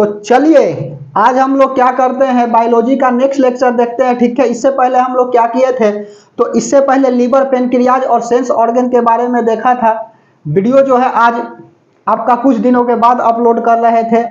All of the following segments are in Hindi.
तो चलिए आज हम लोग क्या करते हैं, बायोलॉजी का नेक्स्ट लेक्चर देखते हैं। ठीक है, इससे पहले हम लोग क्या किए थे, तो इससे पहले लीवर, पेनक्रियाज और सेंस ऑर्गन के बारे में देखा था। वीडियो जो है आज आपका कुछ दिनों के बाद अपलोड कर रहे थे,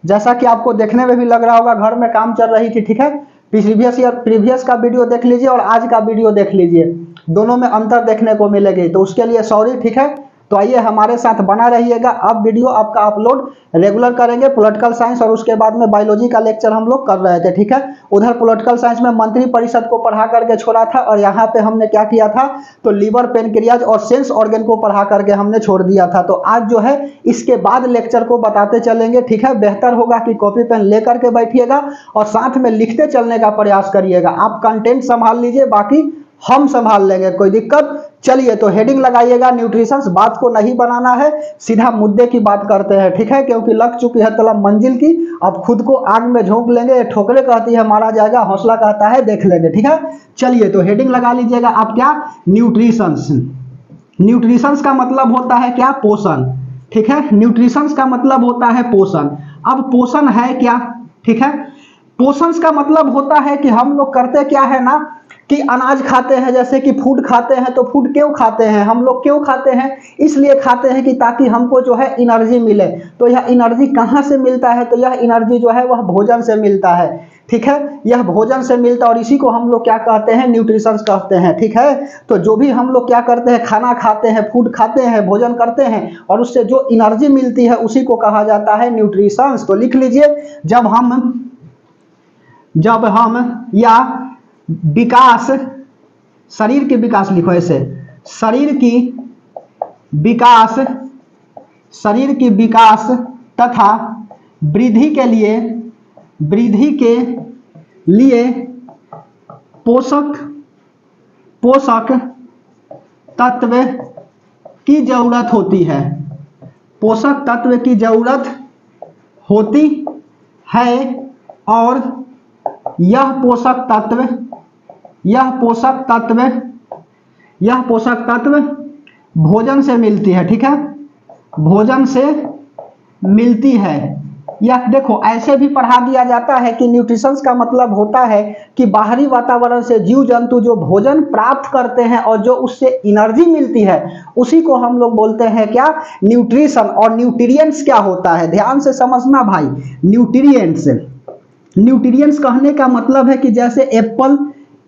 जैसा कि आपको देखने में भी लग रहा होगा घर में काम चल रही थी। ठीक है, प्रीवियस का वीडियो देख लीजिए और आज का वीडियो देख लीजिए, दोनों में अंतर देखने को मिलेगी, तो उसके लिए सॉरी। ठीक है, तो आइए हमारे साथ बना रहिएगा। अब वीडियो आपका अपलोड रेगुलर करेंगे। पॉलिटिकल साइंस और उसके बाद में बायोलॉजी का लेक्चर हम लोग कर रहे थे। ठीक है, उधर पॉलिटिकल साइंस में मंत्री परिषद को पढ़ा करके छोड़ा था और यहाँ पे हमने क्या किया था, तो लीवर, पेनक्रियाज और सेंस ऑर्गन को पढ़ा करके हमने छोड़ दिया था। तो आज जो है इसके बाद लेक्चर को बताते चलेंगे। ठीक है, बेहतर होगा कि कॉपी पेन लेकर के बैठिएगा और साथ में लिखते चलने का प्रयास करिएगा। आप कंटेंट संभाल लीजिए, बाकी हम संभाल लेंगे, कोई दिक्कत। चलिए तो हेडिंग लगाइएगा न्यूट्रिशंस। बात को नहीं बनाना है, सीधा मुद्दे की बात करते हैं। ठीक है, क्योंकि लग चुकी है तलब मंजिल की, अब खुद को आग में झोंक लेंगे। ठोकरे कहती है मारा जाएगा, हौसला कहता है देख लेंगे। ठीक है, चलिए तो हेडिंग लगा लीजिएगा आप, क्या, न्यूट्रिशंस। न्यूट्रिशंस का मतलब होता है क्या, पोषण। ठीक है, न्यूट्रिशंस का मतलब होता है पोषण। अब पोषण है क्या, ठीक है, पोषण का मतलब होता है कि हम लोग करते क्या है ना, कि अनाज खाते हैं, जैसे कि फूड खाते हैं। तो फूड क्यों खाते हैं हम लोग, क्यों खाते हैं, इसलिए खाते हैं कि ताकि हमको जो है एनर्जी मिले। तो यह एनर्जी कहाँ से मिलता है, तो यह एनर्जी जो है वह भोजन से मिलता है। ठीक है, यह भोजन से मिलता है और इसी को हम लोग क्या कहते हैं, न्यूट्रिशंस कहते हैं। ठीक है, तो जो भी हम लोग क्या करते हैं, खाना खाते हैं, फूड खाते हैं, भोजन करते हैं और उससे जो एनर्जी मिलती है उसी को कहा जाता है न्यूट्रिशंस। तो लिख लीजिए, जब हम या विकास, शरीर की विकास लिखो ऐसे, शरीर की विकास तथा वृद्धि के लिए पोषक तत्व की जरूरत होती है। पोषक तत्व की जरूरत होती है और यह पोषक तत्व भोजन से मिलती है। ठीक है, भोजन से मिलती है। यह देखो ऐसे भी पढ़ा दिया जाता है कि न्यूट्रिशंस का मतलब होता है कि बाहरी वातावरण से जीव जंतु जो भोजन प्राप्त करते हैं और जो उससे एनर्जी मिलती है उसी को हम लोग बोलते हैं क्या, न्यूट्रिशन। और न्यूट्रिएंट्स क्या होता है, ध्यान से समझना भाई। न्यूट्रिएंट्स कहने का मतलब है कि जैसे एप्पल,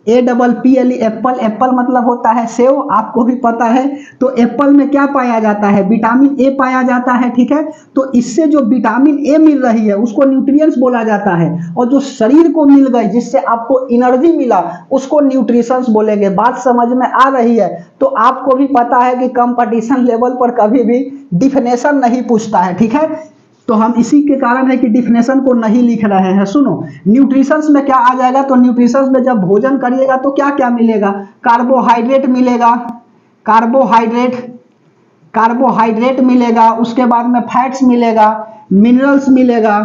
APPLE, एप्पल मतलब होता है सेव, आपको भी पता है। तो एप्पल में क्या पाया जाता है, विटामिन ए पाया जाता है। ठीक है, तो इससे जो विटामिन ए मिल रही है उसको न्यूट्रिएंट्स बोला जाता है और जो शरीर को मिल गई, जिससे आपको एनर्जी मिला, उसको न्यूट्रिशंस बोलेंगे। बात समझ में आ रही है। तो आपको भी पता है कि कंपटीशन लेवल पर कभी भी डिफिनेशन नहीं पूछता है। ठीक है, तो हम इसी के कारण है कि डिफिनेशन को नहीं लिख रहे हैं। सुनो, न्यूट्रिशंस में क्या आ जाएगा, तो न्यूट्रिशंस में जब भोजन करिएगा तो क्या क्या मिलेगा, कार्बोहाइड्रेट मिलेगा, कार्बोहाइड्रेट मिलेगा, उसके बाद में फैट्स मिलेगा, मिनरल्स मिलेगा,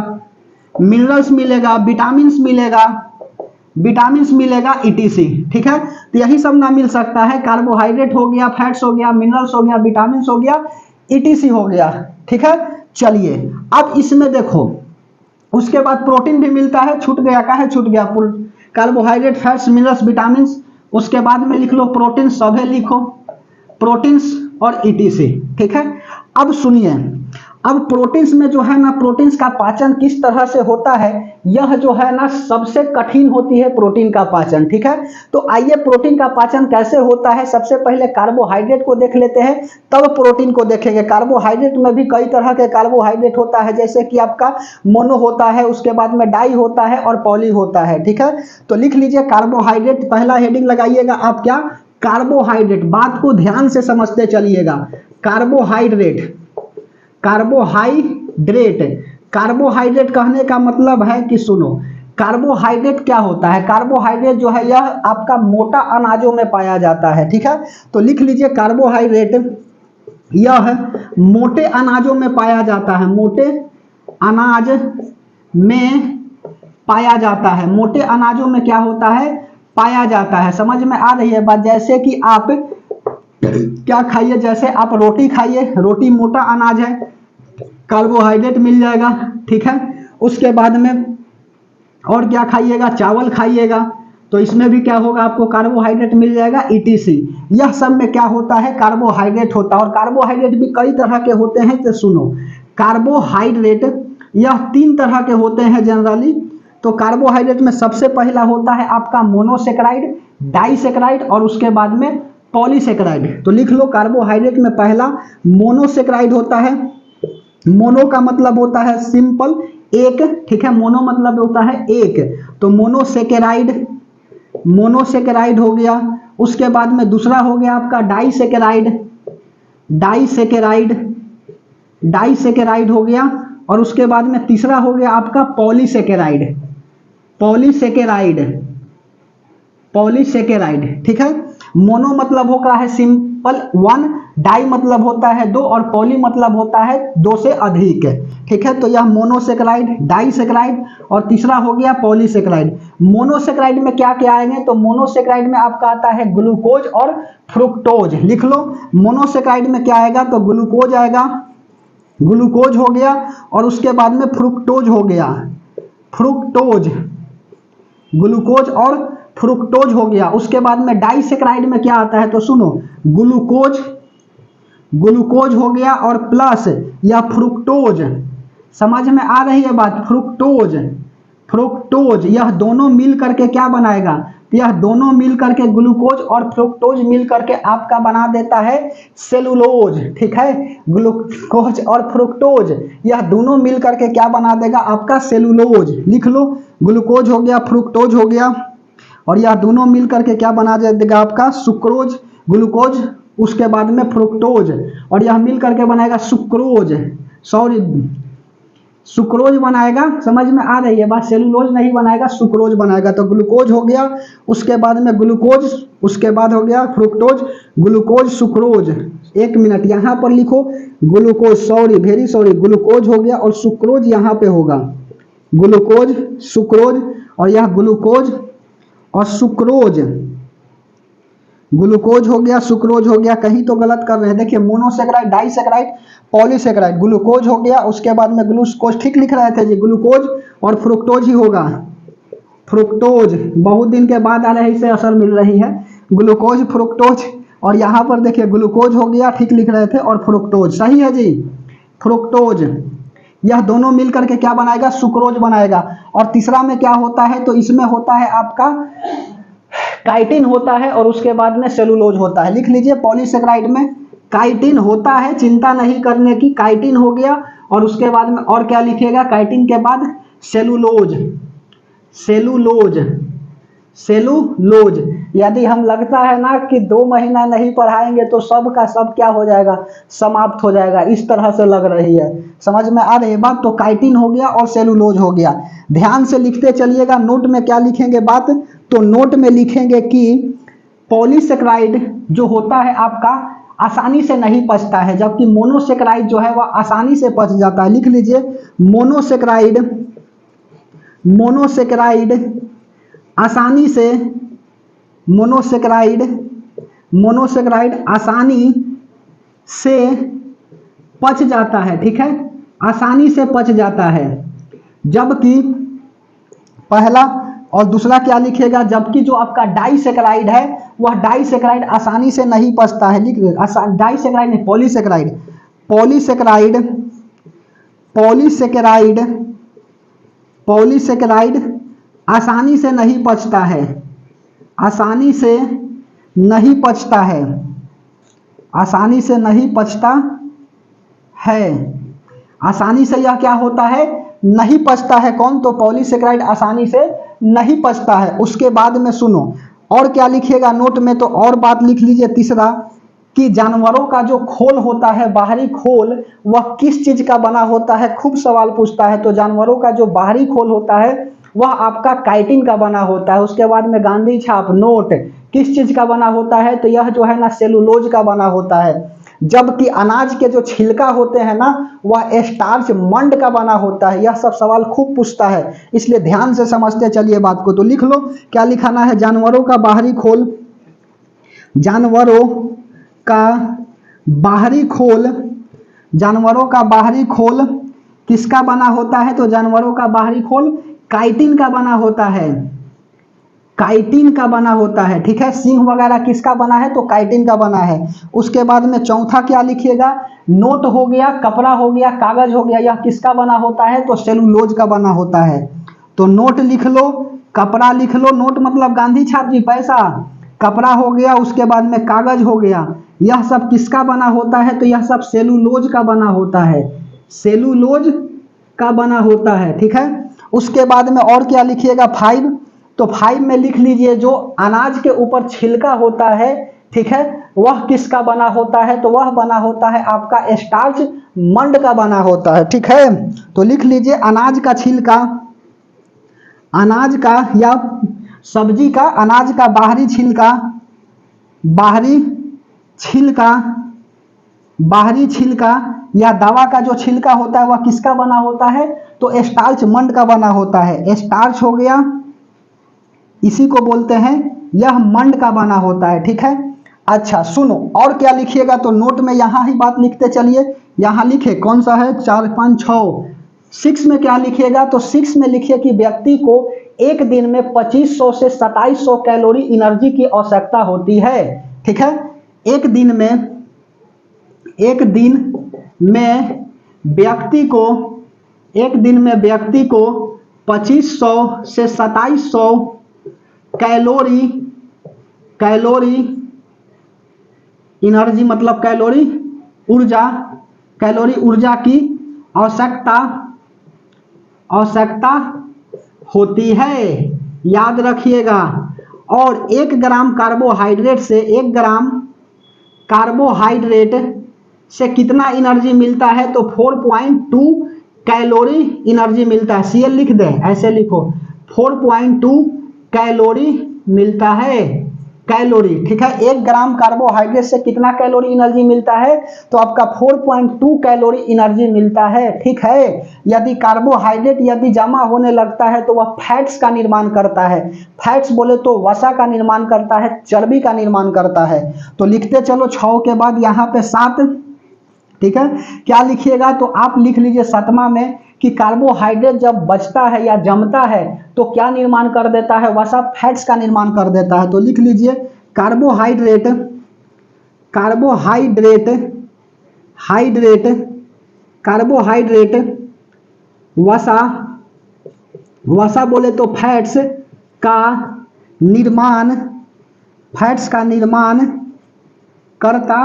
विटामिन्स मिलेगा, ETC। ठीक है, तो यही सब ना मिल सकता है, कार्बोहाइड्रेट हो गया, फैट्स हो गया, मिनरल्स हो गया, विटामिन्स हो गया, ETC हो गया। ठीक है, चलिए अब इसमें देखो, उसके बाद प्रोटीन भी मिलता है, छूट गया, का है छूट गया, कार्बोहाइड्रेट, फैट्स, मिनरल्स, विटामिन्स। उसके बाद में लिख लो प्रोटीन, सभी लिखो, प्रोटीन्स और ETC। ठीक है, अब सुनिए, अब प्रोटीन्स में जो है ना, प्रोटीन्स का पाचन किस तरह से होता है, यह जो है ना सबसे कठिन होती है प्रोटीन का पाचन। ठीक है, तो आइए प्रोटीन का पाचन कैसे होता है, सबसे पहले कार्बोहाइड्रेट को देख लेते हैं, तब प्रोटीन को देखेंगे। कार्बोहाइड्रेट में भी कई तरह के कार्बोहाइड्रेट होता है, जैसे कि आपका मोनो होता है, उसके बाद में डाई होता है और पॉली होता है। ठीक है, तो लिख लीजिए कार्बोहाइड्रेट, पहला हेडिंग लगाइएगा आप, क्या, कार्बोहाइड्रेट। बात को ध्यान से समझते चलिएगा। कार्बोहाइड्रेट कहने का मतलब है कि सुनो, कार्बोहाइड्रेट क्या होता है, कार्बोहाइड्रेट जो है यह आपका मोटा अनाजों में पाया जाता है। ठीक है, तो लिख लीजिए कार्बोहाइड्रेट यह मोटे अनाजों में पाया जाता है, मोटे अनाज में पाया जाता है, मोटे अनाजों में क्या होता है, पाया जाता है। समझ में आ रही है बात, जैसे कि आप क्या खाइए, जैसे आप रोटी खाइए, रोटी मोटा अनाज है, कार्बोहाइड्रेट मिल जाएगा। ठीक है, उसके बाद में और क्या खाइएगा, चावल खाइएगा, तो इसमें भी क्या होगा, आपको कार्बोहाइड्रेट मिल जाएगा ETC। यह सब में क्या होता है, कार्बोहाइड्रेट होता है। और कार्बोहाइड्रेट भी कई तरह के होते हैं, तो सुनो, कार्बोहाइड्रेट यह 3 तरह के होते हैं जनरली। तो कार्बोहाइड्रेट में सबसे पहला होता है आपका मोनोसेक्राइड, डाइसेक्राइड और उसके बाद में पॉलीसेक्राइड। तो लिख लो, कार्बोहाइड्रेट में पहला मोनोसेक्राइड होता है। मोनो का मतलब होता है सिंपल, एक, ठीक है, मोनो मतलब होता है एक, तो मोनोसेकेराइड, मोनोसेकेराइड हो गया। उसके बाद में दूसरा हो गया आपका डाइसेकेराइड, डाइसेकेराइड, डाइसेकेराइड हो गया। और उसके बाद में तीसरा हो गया आपका पॉलीसेकेराइड, पॉलीसेकेराइड, पॉलीसेकेराइड, ठीक है। मोनो मतलब होता है सिंपल 1, डाई मतलब होता है 2 और पॉली मतलब होता है 2 से अधिक, ठीक है। तो यह मोनोसेक्राइड, डाइसेक्राइड और तीसरा हो गया पॉलीसेक्राइड। मोनोसेक्राइड में क्या क्या आएंगे, तो मोनोसेक्राइड में आपका आता है ग्लूकोज और फ्रुक्टोज। लिख लो, मोनोसेक्राइड में क्या आएगा, तो ग्लूकोज आएगा, ग्लूकोज हो गया और उसके बाद में फ्रुक्टोज हो गया, फ्रुक्टोज, ग्लूकोज और फ्रुक्टोज हो गया। उसके बाद में डाइसेक्राइड में क्या आता है, तो सुनो, ग्लूकोज, ग्लूकोज हो गया और प्लस या फ्रुक्टोज, समझ में आ रही है बात, फ्रुक्टोज, फ्रुक्टोज, यह दोनों मिल करके क्या बनाएगा, यह दोनों मिल करके ग्लूकोज और फ्रुक्टोज मिल करके आपका बना देता है सेलुलोज, ठीक है। ग्लूकोज और फ्रुक्टोज यह दोनों मिल करके क्या बना देगा, आपका सेलुलोज। लिख लो, ग्लूकोज हो गया, फ्रुक्टोज हो गया और यह दोनों मिल करके क्या बना देगा, आपका सुक्रोज, ग्लूकोज, उसके बाद में फ्रुक्टोज और यह मिल करके बनाएगा सुक्रोज, सॉरी सुक्रोज बनाएगा। समझ में आ रही है बात, सेलुलोज नहीं बनाएगा, सुक्रोज बनाएगा। तो ग्लूकोज हो गया, उसके बाद में ग्लूकोज, उसके बाद हो गया फ्रुक्टोज, ग्लूकोज, सुक्रोज। 1 मिनट यहाँ पर लिखो, glucose, sorry very sorry, glucose हो गया और सुक्रोज यहाँ पे होगा, ग्लूकोज, सुक्रोज और यह ग्लूकोज और सुक्रोज, ग्लूकोज हो गया, सुक्रोज हो गया, कहीं तो गलत कर रहे हैं। देखिए, मोनोसेक्राइड, डाइसेक्राइड, पॉलीसेक्राइड, ग्लूकोज हो गया, उसके बाद में ग्लूकोज, ठीक लिख रहे थे जी, ग्लूकोज और फ्रुक्टोज ही होगा, फ्रुक्टोज, बहुत दिन के बाद आ रहे इसे असर मिल रही है, ग्लूकोज, फ्रुक्टोज और यहाँ पर देखिए ग्लूकोज हो गया, ठीक लिख रहे थे, और फ्रुक्टोज, सही है जी, फ्रुक्टोज, यह दोनों मिलकर के क्या बनाएगा, सुक्रोज बनाएगा। और तीसरा में क्या होता है, तो इसमें होता है आपका काइटिन होता है और उसके बाद में सेलुलोज होता है। लिख लीजिए, पॉलीसेक्राइड में काइटिन होता है, चिंता नहीं करने की, काइटिन हो गया और उसके बाद में और क्या लिखिएगा, काइटिन के बाद सेलुलोज, सेलुलोज, सेलुलोज। यदि हम लगता है ना कि 2 महीना नहीं पढ़ाएंगे तो सब का सब क्या हो जाएगा, समाप्त हो जाएगा, इस तरह से लग रही है, समझ में आ रही है बात। तो काइटिन हो गया और सेलुलोज हो गया। ध्यान से लिखते चलिएगा, नोट में क्या लिखेंगे बात, तो नोट में लिखेंगे कि पॉलीसेक्राइड जो होता है आपका आसानी से नहीं पचता है, जबकि मोनोसेक्राइड जो है वह आसानी से पच जाता है। लिख लीजिए, मोनोसेक्राइड, मोनोसेक्राइड आसानी से, मोनोसेक्राइड, मोनोसेक्राइड आसानी से पच जाता है, ठीक है, आसानी से पच जाता है। जबकि पहला और दूसरा क्या लिखेगा, जबकि जो आपका डाइसेक्राइड है वह डाइसेक्राइड आसानी से नहीं पचता है। लिख डाइसेक्राइड नहीं, पॉलीसेक्राइड, पॉलीसेक्राइड, पॉलीसेक्राइड, पॉलीसेक्राइड आसानी से नहीं पचता है, आसानी से नहीं पचता है, आसानी से नहीं पचता है, आसानी से यह क्या होता है, नहीं पचता है। कौन, तो पॉलीसेक्राइड आसानी से नहीं पचता है। उसके बाद में सुनो और क्या लिखिएगा नोट में, तो और बात लिख लीजिए तीसरा, कि जानवरों का जो खोल होता है, बाहरी खोल, वह किस चीज का बना होता है, खूब सवाल पूछता है। तो जानवरों का जो बाहरी खोल होता है वह आपका काइटिन का बना होता है। उसके बाद में गांधी छाप, नोट किस चीज का बना होता है, तो यह जो है ना सेलुलोज का बना होता है। जबकि अनाज के जो छिलका होते हैं ना वह स्टार्च, मंड का बना होता है। यह सब सवाल खूब पूछता है, इसलिए ध्यान से समझते चलिए बात को। तो लिख लो, क्या लिखाना है, जानवरों का बाहरी खोल, जानवरों का बाहरी खोल, जानवरों का बाहरी खोल किसका बना होता है? तो जानवरों का बाहरी खोल काइटिन का बना होता है, काइटिन का बना होता है, ठीक है। सिंह वगैरह किसका बना है? तो काइटिन का बना है। उसके बाद में चौथा क्या लिखिएगा? नोट हो गया, कपड़ा हो गया, कागज हो गया, यह किसका बना होता है? तो सेलुलोज का बना होता है। तो नोट लिख लो, कपड़ा लिख लो, नोट मतलब गांधी छाप जी पैसा, कपड़ा हो गया, उसके बाद में कागज हो गया, यह सब किसका बना होता है? तो यह सब सेलुलोज का बना होता है, सेलुलोज का बना होता है, ठीक है। उसके बाद में और क्या लिखिएगा? 5। तो 5 में लिख लीजिए जो अनाज के ऊपर छिलका होता है, ठीक है, वह किसका बना होता है? तो वह बना होता है आपका स्टार्च मंड का बना होता है, ठीक है। तो लिख लीजिए अनाज का छिलका, अनाज का या सब्जी का, अनाज का बाहरी छिलका, बाहरी छिलका, बाहरी छिलका या दवा का जो छिलका होता है वह किसका बना होता है? तो स्टार्च मंड का बना होता है। स्टार्च हो गया, इसी को बोलते हैं, यह मंड का बना होता है, ठीक है। अच्छा सुनो और क्या लिखिएगा? तो नोट में यहां ही बात लिखते चलिए, यहां लिखे कौन सा है? 4 5 6। 6 में क्या लिखिएगा? तो 6 में लिखिए कि व्यक्ति को एक दिन में 2500 से 2700 कैलोरी एनर्जी की आवश्यकता होती है, ठीक है। एक दिन में व्यक्ति को, एक दिन में व्यक्ति को 2500 से 2700 कैलोरी एनर्जी मतलब कैलोरी ऊर्जा की आवश्यकता होती है, याद रखिएगा। और 1 ग्राम कार्बोहाइड्रेट से 1 ग्राम कार्बोहाइड्रेट से कितना एनर्जी मिलता है? तो 4.2 कैलोरी एनर्जी मिलता है। Cl लिख दें, ऐसे लिखो 4.2 कैलोरी मिलता है, कैलोरी, ठीक है। 1 ग्राम कार्बोहाइड्रेट से कितना कैलोरी एनर्जी मिलता है? तो आपका 4.2 कैलोरी एनर्जी मिलता है, ठीक है। यदि कार्बोहाइड्रेट यदि जमा होने लगता है तो वह फैट्स का निर्माण करता है। फैट्स बोले तो वसा का निर्माण करता है, चर्बी का निर्माण करता है। तो लिखते चलो 6 के बाद यहाँ पे 7, ठीक है। क्या लिखिएगा? तो आप लिख लीजिए 7वां में कि कार्बोहाइड्रेट जब बचता है या जमता है तो क्या निर्माण कर देता है? वसा, फैट्स का निर्माण कर देता है। तो लिख लीजिए कार्बोहाइड्रेट, कार्बोहाइड्रेट वसा बोले तो फैट्स का निर्माण करता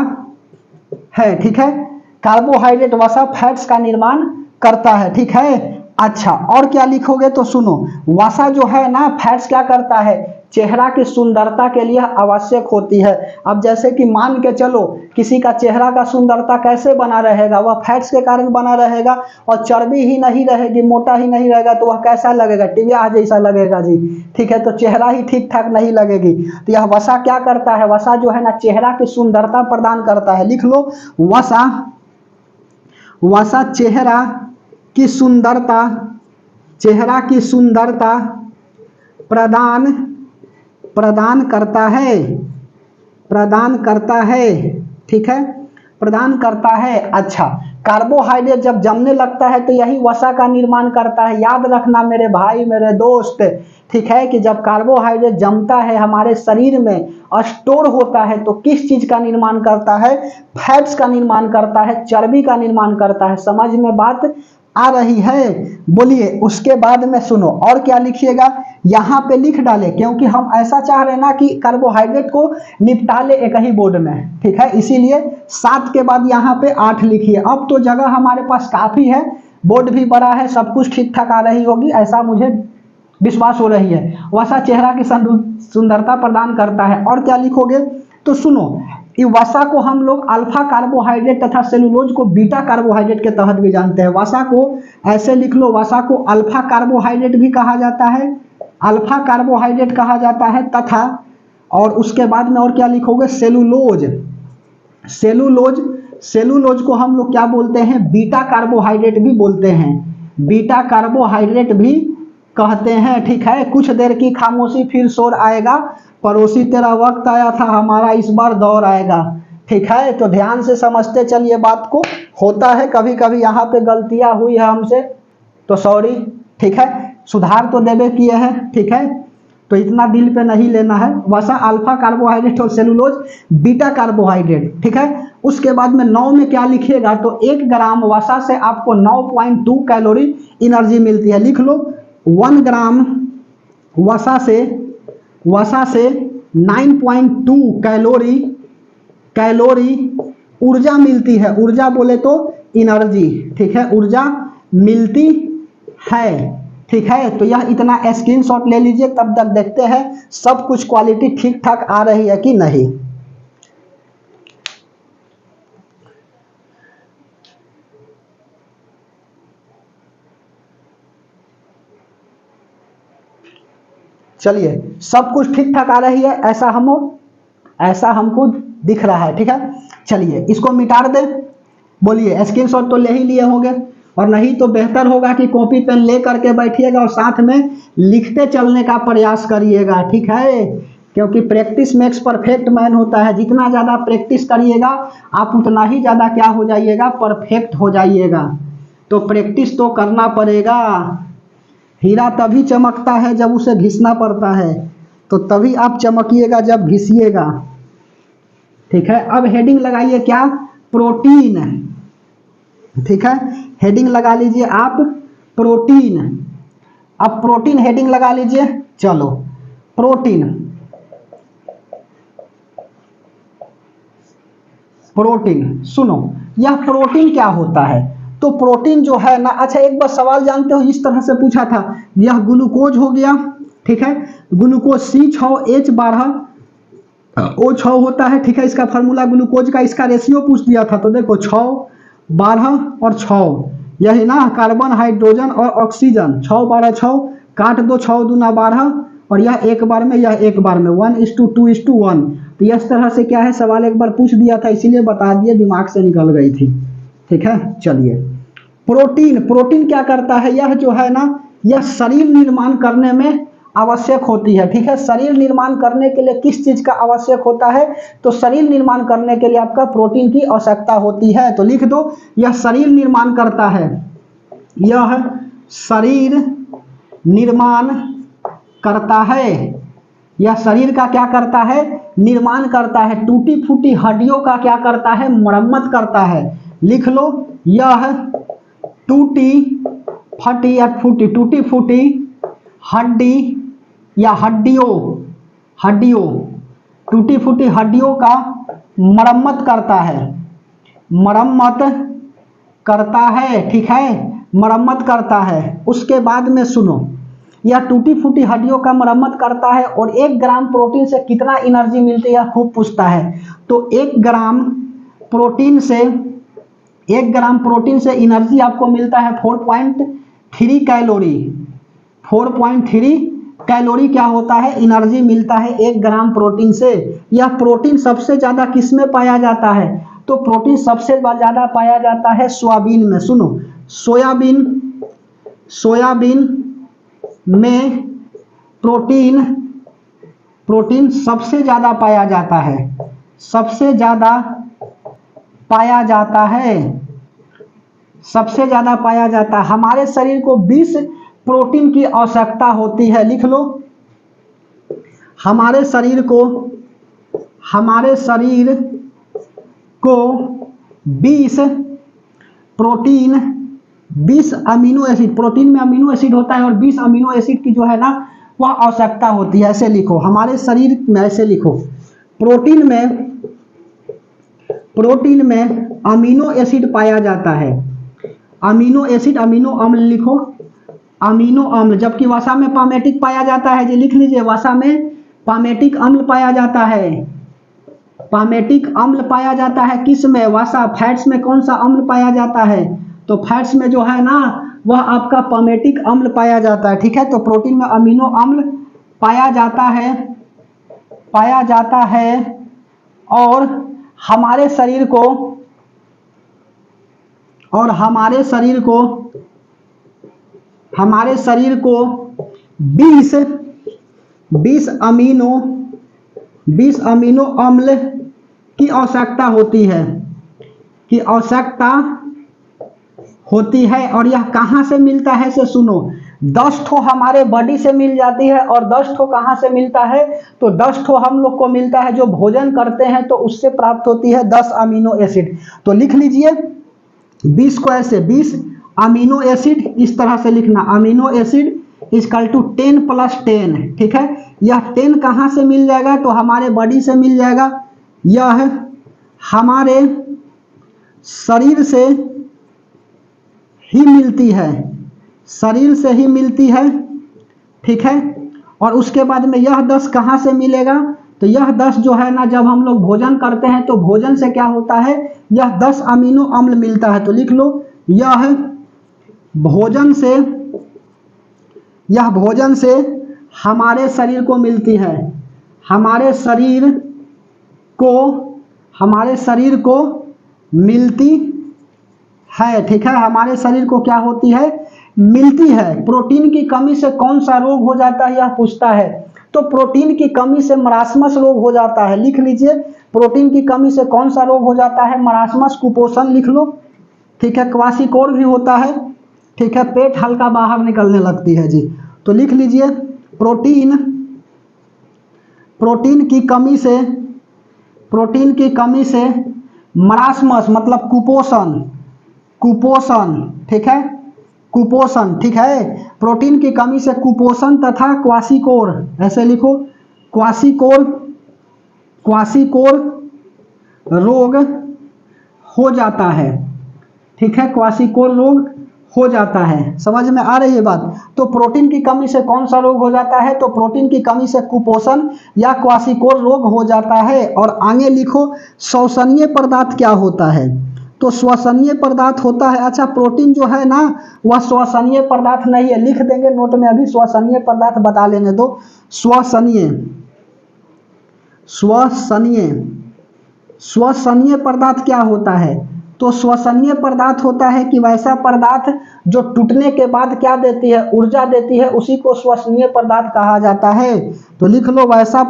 है, ठीक है। कार्बोहाइड्रेट वसा फैट्स का निर्माण करता है, ठीक है। अच्छा और क्या लिखोगे? तो सुनो, वसा जो है ना, फैट्स क्या करता है? चेहरा की सुंदरता के लिए आवश्यक होती है। अब जैसे कि मान के चलो किसी का चेहरा का सुंदरता कैसे बना रहेगा? वह फैट्स के कारण बना रहेगा। और चर्बी ही नहीं रहेगी, मोटा ही नहीं रहेगा तो वह कैसा लगेगा? टिबिया जैसा लगेगा जी, ठीक है। तो चेहरा ही ठीक ठाक नहीं लगेगी। तो यह वसा क्या करता है? वसा जो है ना चेहरा की सुंदरता प्रदान करता है। लिख लो वसा चेहरा की सुंदरता प्रदान करता है, ठीक है, प्रदान करता है। अच्छा कार्बोहाइड्रेट जब जमने लगता है तो यही वसा का निर्माण करता है। याद रखना मेरे भाई मेरे दोस्त, ठीक है, कि जब कार्बोहाइड्रेट जमता है हमारे शरीर में स्टोर होता है तो किस चीज का निर्माण करता है? फैट्स का निर्माण करता है, चर्बी का निर्माण करता है। समझ में बात आ रही है? बोलिए। उसके बाद में सुनो और क्या लिखिएगा? यहाँ पे लिख डाले, क्योंकि हम ऐसा चाह रहे हैं ना कि कार्बोहाइड्रेट को निपटा ले एक ही बोर्ड में, ठीक है, इसीलिए 7 के बाद यहाँ पे 8 लिखिए। अब तो जगह हमारे पास काफी है, बोर्ड भी बड़ा है, सब कुछ ठीक ठाक आ रही होगी ऐसा मुझे विश्वास हो रही है। वसा चेहरा की सुंदरता प्रदान करता है। और क्या लिखोगे? तो सुनो, वसा को हम लोग अल्फा कार्बोहाइड्रेट तथा सेलुलोज को बीटा कार्बोहाइड्रेट के तहत भी जानते हैं। वसा को ऐसे लिख लो, वसा को अल्फा कार्बोहाइड्रेट भी कहा जाता है, अल्फा कार्बोहाइड्रेट कहा जाता है, तथा और उसके बाद में और क्या लिखोगे? सेलुलोज को हम लोग क्या बोलते हैं? बीटा कार्बोहाइड्रेट भी बोलते हैं, बीटा कार्बोहाइड्रेट भी कहते हैं, ठीक है। कुछ देर की खामोशी फिर शोर आएगा, पड़ोसी तेरा वक्त आया था, हमारा इस बार दौर आएगा, ठीक है। तो ध्यान से समझते चलिए बात को, होता है कभी कभी यहाँ पे गलतियाँ हुई है हमसे, तो सॉरी, ठीक है, सुधार तो देवे किए हैं, ठीक है, तो इतना दिल पे नहीं लेना है। वसा अल्फा कार्बोहाइड्रेट और सेलुलोज बीटा कार्बोहाइड्रेट, ठीक है। उसके बाद में 9 में क्या लिखिएगा, तो 1 ग्राम वसा से आपको 9.2 कैलोरी एनर्जी मिलती है। लिख लो 1 ग्राम वसा से 9.2 कैलोरी ऊर्जा मिलती है। ऊर्जा बोले तो एनर्जी, ठीक है, ऊर्जा मिलती है, ठीक है। तो यह इतना स्क्रीनशॉट ले लीजिए, तब तक देखते हैं सब कुछ क्वालिटी ठीक ठाक आ रही है कि नहीं। चलिए, सब कुछ ठीक ठाक आ रही है, ऐसा हमको दिख रहा है, ठीक है। चलिए इसको मिटा दें। बोलिए, स्क्रीनशॉट तो ले ही लिए होंगे, और नहीं तो बेहतर होगा कि कॉपी पेन ले करके बैठिएगा और साथ में लिखते चलने का प्रयास करिएगा, ठीक है, क्योंकि प्रैक्टिस मेक्स परफेक्ट मैन होता है। जितना ज़्यादा प्रैक्टिस करिएगा आप उतना ही ज़्यादा क्या हो जाइएगा, परफेक्ट हो जाइएगा। तो प्रैक्टिस तो करना पड़ेगा। हीरा तभी चमकता है जब उसे घिसना पड़ता है, तो तभी आप चमकिएगा जब घिसिएगा, ठीक है। अब हेडिंग लगाइए क्या, प्रोटीन, ठीक है, हेडिंग लगा लीजिए आप प्रोटीन। अब प्रोटीन हेडिंग लगा लीजिए। चलो प्रोटीन सुनो, यह प्रोटीन क्या होता है। तो प्रोटीन जो है ना, अच्छा एक बार सवाल जानते हो, इस तरह से पूछा था, यह ग्लूकोज हो गया, ठीक है, ग्लूकोज C6H12O6 होता है, ठीक है, इसका फार्मूला ग्लूकोज का, इसका रेशियो पूछ दिया था, तो देखो 6, 12 और 6, यही ना, कार्बन, हाइड्रोजन और ऑक्सीजन, 6, 12, 6, काट दो, 6 दूना 12, और यह एक बार में 1:2:1। तो इस तरह से क्या है, सवाल एक बार पूछ दिया था, इसीलिए बता दिए, दिमाग से निकल गई थी, ठीक है। चलिए, प्रोटीन क्या करता है, यह जो है ना, यह शरीर निर्माण करने में आवश्यक होती है, ठीक है। शरीर निर्माण करने के लिए किस चीज का आवश्यक होता है, तो शरीर निर्माण करने के लिए आपका प्रोटीन की आवश्यकता होती है। तो लिख दो, यह शरीर निर्माण करता है, यह शरीर निर्माण करता है, यह शरीर का क्या करता है, निर्माण करता है। टूटी फूटी हड्डियों का क्या करता है, मरम्मत करता है। लिख लो, यह टूटी फूटी हड्डी या हड्डियों टूटी फूटी हड्डियों का मरम्मत करता है, ठीक है, मरम्मत करता है। उसके बाद में सुनो, यह टूटी फूटी हड्डियों का मरम्मत करता है, और 1 ग्राम प्रोटीन से कितना एनर्जी मिलती है, खूब पूछता है। तो 1 ग्राम प्रोटीन से एनर्जी आपको मिलता है 4.3 कैलोरी। 4.3 कैलोरी क्या होता है, एनर्जी मिलता है 1 ग्राम प्रोटीन से। यह प्रोटीन सबसे ज्यादा किस में पाया जाता है, तो प्रोटीन सबसे ज्यादा पाया जाता है सोयाबीन में। सुनो, सोयाबीन में प्रोटीन सबसे ज्यादा पाया जाता है, सबसे ज्यादा पाया जाता है। हमारे शरीर को 20 प्रोटीन की आवश्यकता होती है। लिख लो, हमारे शरीर को 20 अमीनो एसिड, प्रोटीन में अमीनो एसिड होता है, और 20 अमीनो एसिड की जो है ना वह आवश्यकता होती है। ऐसे लिखो, हमारे शरीर में, ऐसे लिखो, प्रोटीन में अमीनो एसिड पाया जाता है। अमीनो एसिड, अमीनो अम्ल लिखो, अमीनो अम्ल, जबकि वसा में पामेटिक पाया जाता है। जी लिख लीजिए, वसा में पामेटिक अम्ल पाया जाता है। पामेटिक अम्ल पाया जाता है किस में, वसा। फैट्स में कौन सा अम्ल पाया जाता है, तो फैट्स में जो है ना वह आपका पामेटिक अम्ल पाया जाता है, ठीक है। तो प्रोटीन में अमीनो अम्ल पाया जाता है, और हमारे शरीर को 20 अमीनो अम्ल की आवश्यकता होती है, होती है। और यह कहाँ से मिलता है से सुनो, 10 ठो हमारे बॉडी से मिल जाती है और 10 ठो कहाँ से मिलता है, तो 10 ठो हम लोग को मिलता है जो भोजन करते हैं तो उससे प्राप्त होती है 10 अमीनो एसिड। तो लिख लीजिए 20 को ऐसे 20 अमीनो एसिड, इस तरह से लिखना, अमीनो एसिड इक्वल टू 10 + 10, ठीक है। यह 10 कहाँ से मिल जाएगा, तो हमारे बॉडी से मिल जाएगा, यह हमारे शरीर से ही मिलती है, शरीर से ही मिलती है, ठीक है। और उसके बाद में यह 10 कहाँ से मिलेगा, तो यह 10 जो है ना, जब हम लोग भोजन करते हैं तो भोजन से क्या होता है, यह 10 अमीनो अम्ल मिलता है। तो लिख लो, यह भोजन से, यह भोजन से हमारे शरीर को मिलती है, हमारे शरीर को मिलती है, ठीक है। हमारे शरीर को क्या होती है, मिलती है। प्रोटीन की कमी से कौन सा रोग हो जाता है, यह पूछता है। तो प्रोटीन की कमी से मरासमस रोग हो जाता है, लिख लीजिए, प्रोटीन की कमी से कौन सा रोग हो जाता है, मरासमस, कुपोषण लिख लो, ठीक है। क्वाशिकोर भी होता है, ठीक है, पेट हल्का बाहर निकलने लगती है जी। तो लिख लीजिए प्रोटीन की कमी से मरासमस मतलब कुपोषण, ठीक है, कुपोषण, ठीक है। प्रोटीन की कमी से कुपोषण तथा क्वाशिकोर, ऐसे लिखो, क्वाशिकोर रोग हो जाता है, ठीक है, क्वाशिकोर रोग हो जाता है। समझ में आ रही है बात। तो प्रोटीन की कमी से कौन सा रोग हो जाता है, तो प्रोटीन की कमी से कुपोषण या क्वाशिकोर रोग हो जाता है। और आगे लिखो, श्वसनीय पदार्थ क्या होता है, तो श्वसनीय पदार्थ होता है, अच्छा प्रोटीन जो है ना वह श्वसनीय पदार्थ नहीं है, लिख देंगे नोट में, अभी श्वसनीय पदार्थ बता लेने दो। श्वसनीय पदार्थ क्या होता है, तो श्वसनीय पदार्थ होता है कि वैसा पदार्थ जो टूटने के बाद क्या देती है, ऊर्जा देती है, उसी को श्वसनीय पदार्थ कहा जाता है। तो लिख लो, वैसा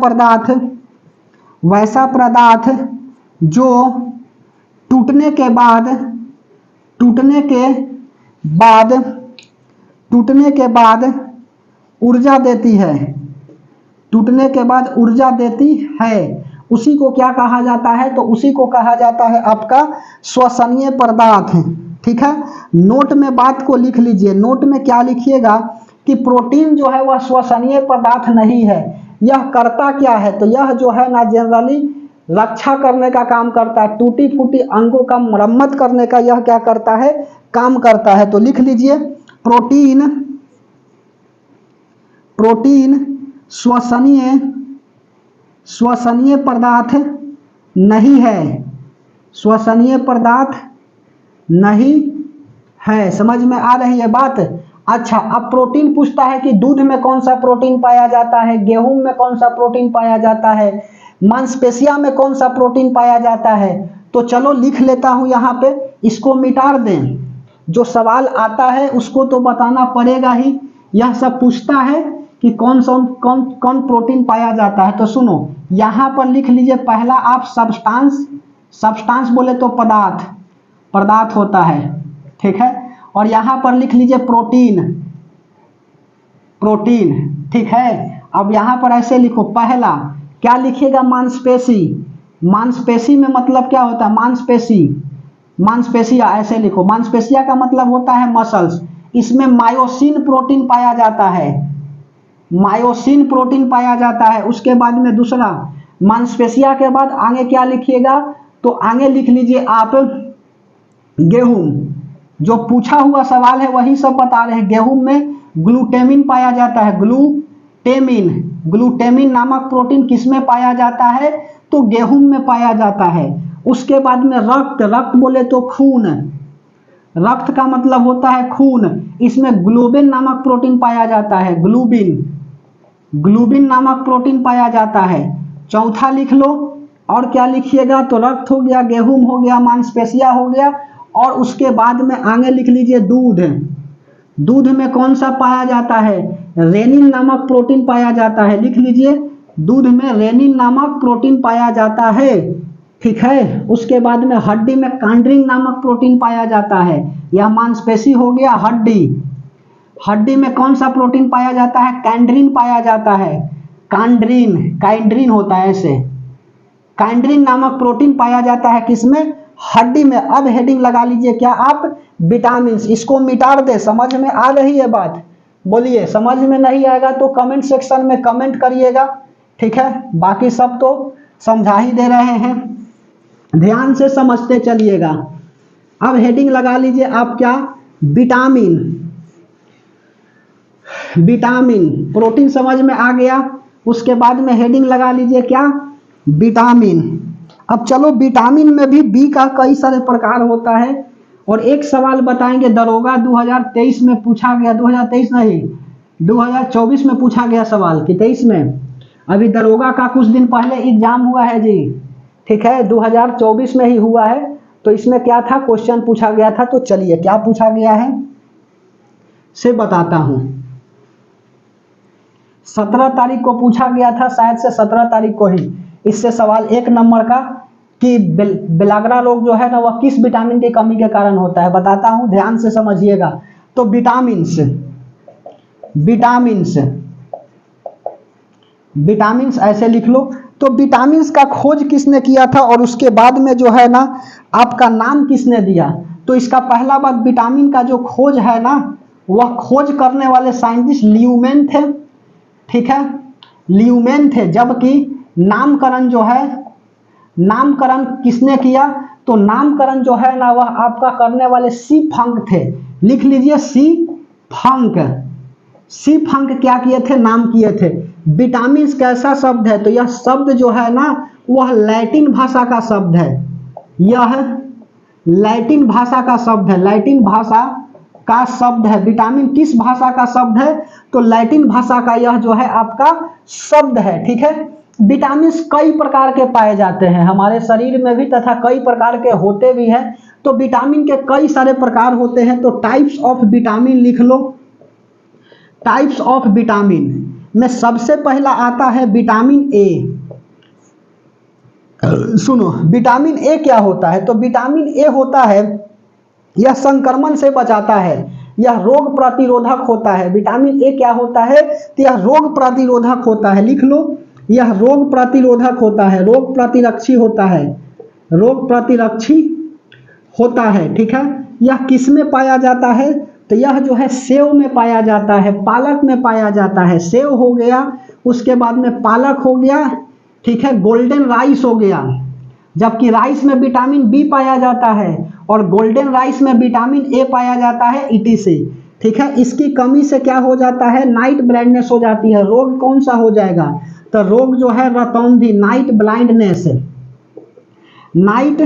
पदार्थ जो टूटने के बाद ऊर्जा देती है, टूटने के बाद ऊर्जा देती है, उसी को क्या कहा जाता है, तो उसी को कहा जाता है आपका श्वसनीय पदार्थ, ठीक है। नोट में बात को लिख लीजिए, नोट में क्या लिखिएगा कि प्रोटीन जो है वह श्वसनीय पदार्थ नहीं है। यह करता क्या है, तो यह जो है ना जनरली रक्षा करने का काम करता है, टूटी फूटी अंगों का मरम्मत करने का यह क्या करता है, काम करता है। तो लिख लीजिए, प्रोटीन श्वसनीय पदार्थ नहीं है, श्वसनीय पदार्थ नहीं है। समझ में आ रही है बात। अच्छा, अब प्रोटीन पूछता है कि दूध में कौन सा प्रोटीन पाया जाता है, गेहूं में कौन सा प्रोटीन पाया जाता है, मांसपेशिया में कौन सा प्रोटीन पाया जाता है। तो चलो लिख लेता हूं यहाँ पे, इसको मिटा दें, जो सवाल आता है उसको तो बताना पड़ेगा ही। यह सब पूछता है कि कौन प्रोटीन पाया जाता है। तो सुनो, यहाँ पर लिख लीजिए, पहला आप सब्सटेंस बोले तो पदार्थ होता है, ठीक है। और यहाँ पर लिख लीजिए प्रोटीन, ठीक है। अब यहाँ पर ऐसे लिखो, पहला क्या लिखिएगा, मांसपेशी में मतलब क्या होता है, मांसपेशिया, ऐसे लिखो, मांसपेशिया का मतलब होता है मसल्स। इसमें मायोसिन प्रोटीन पाया जाता है, मायोसिन प्रोटीन पाया जाता है। उसके बाद में दूसरा, मांसपेशिया के बाद आगे क्या लिखिएगा, तो आगे लिख लीजिए आप गेहूं, जो पूछा हुआ सवाल है वही सब बता रहे हैं। गेहूं में ग्लूटेमिन पाया जाता है, ग्लूटेमिन नामक प्रोटीन किसमें पाया जाता है, तो गेहूं में पाया जाता है। उसके बाद में रक्त बोले तो खून, रक्त का मतलब होता है खून, इसमें ग्लोबिन नामक प्रोटीन पाया जाता है, ग्लूबिन नामक प्रोटीन पाया जाता है। चौथा लिख लो, और क्या लिखिएगा, तो रक्त हो गया, गेहूं हो गया, मांसपेशिया हो गया। और उसके बाद में आगे लिख लीजिए दूध में कौन सा पाया जाता है, रेनिन नामक प्रोटीन पाया जाता है, लिख लीजिए, दूध में रेनिन नामक प्रोटीन पाया जाता है, ठीक है। उसके बाद में हड्डी में कांड्रिन नामक प्रोटीन पाया जाता है, यह मांसपेशी हो गया। हड्डी, हड्डी में कौन सा प्रोटीन पाया जाता है? कैंड्रीन पाया जाता है। कांड्रीन, काइंड्रीन होता है ऐसे, काइंड्रीन नामक प्रोटीन पाया जाता है किसमें? हड्डी में। अब हेडिंग लगा लीजिए क्या आप? विटामिन। इसको मिटा दे। समझ में आ रही है बात? बोलिए। समझ में नहीं आएगा तो कमेंट सेक्शन में कमेंट करिएगा, ठीक है। बाकी सब तो समझा ही दे रहे हैं, ध्यान से समझते चलिएगा। अब हेडिंग लगा लीजिए आप क्या? विटामिन। विटामिन, प्रोटीन समझ में आ गया। उसके बाद में हेडिंग लगा लीजिए क्या? विटामिन। अब चलो, विटामिन में भी बी का कई सारे प्रकार होता है। और एक सवाल बताएंगे, दरोगा 2023 में पूछा गया, 2023 नहीं 2024 में पूछा गया सवाल कि 23 में। अभी दरोगा का कुछ दिन पहले एग्जाम हुआ है जी, ठीक है, 2024 में ही हुआ है। तो इसमें क्या था, क्वेश्चन पूछा गया था। तो चलिए क्या पूछा गया है से बताता हूं। 17 तारीख को पूछा गया था, शायद से 17 तारीख को ही इससे सवाल 1 नंबर का कि बिलागरा रोग जो है ना वह किस विटामिन की कमी के कारण होता है। बताता हूं, ध्यान से समझिएगा। तो विटामिन्स, विटामिन्स, विटामिन्स ऐसे लिख लो। तो विटामिन्स का खोज किसने किया था और उसके बाद में जो है ना आपका नाम किसने दिया? तो इसका पहला बात, विटामिन का जो खोज है ना वह खोज करने वाले साइंटिस्ट ल्यूमेन थे, ठीक है, ल्यूमेन थे। जबकि नामकरण जो है, नामकरण किसने किया? तो नामकरण जो है ना वह आपका करने वाले सी फंक थे। लिख लीजिए, सी फंक। सी फंक क्या किए थे? नाम किए थे। विटामिन कैसा शब्द है? तो यह शब्द जो है ना वह लैटिन भाषा का शब्द है। यह लैटिन भाषा का शब्द है, लैटिन भाषा का शब्द है। विटामिन किस भाषा का शब्द है? तो लैटिन भाषा का यह जो है आपका शब्द है, ठीक है। विटामिन कई प्रकार के पाए जाते हैं हमारे शरीर में भी, तथा कई प्रकार के होते भी हैं। तो विटामिन के कई सारे प्रकार होते हैं। तो टाइप्स ऑफ विटामिन लिख लो। टाइप्स ऑफ विटामिन में सबसे पहला आता है विटामिन ए। सुनो, विटामिन ए क्या होता है? तो विटामिन ए होता है, यह संक्रमण से बचाता है, यह रोग प्रतिरोधक होता है। विटामिन ए क्या होता है? तो यह रोग प्रतिरोधक होता है। लिख लो, यह रोग प्रतिरोधक होता है, रोग प्रतिरक्षी होता है, रोग प्रतिरक्षी होता है, ठीक है। यह किस में पाया जाता है? तो यह जो है सेव में पाया जाता है, पालक में पाया जाता है। सेव हो गया, उसके बाद में पालक हो गया, ठीक है, गोल्डन राइस हो गया। जबकि राइस में विटामिन बी पाया जाता है और गोल्डन राइस में विटामिन ए पाया जाता है, ETC, ठीक है। इसकी कमी से क्या हो जाता है? नाइट ब्लाइंडनेस हो जाती है। रोग कौन सा हो जाएगा? तो रोग जो है रतौंधी, नाइट ब्लाइंडनेस। नाइट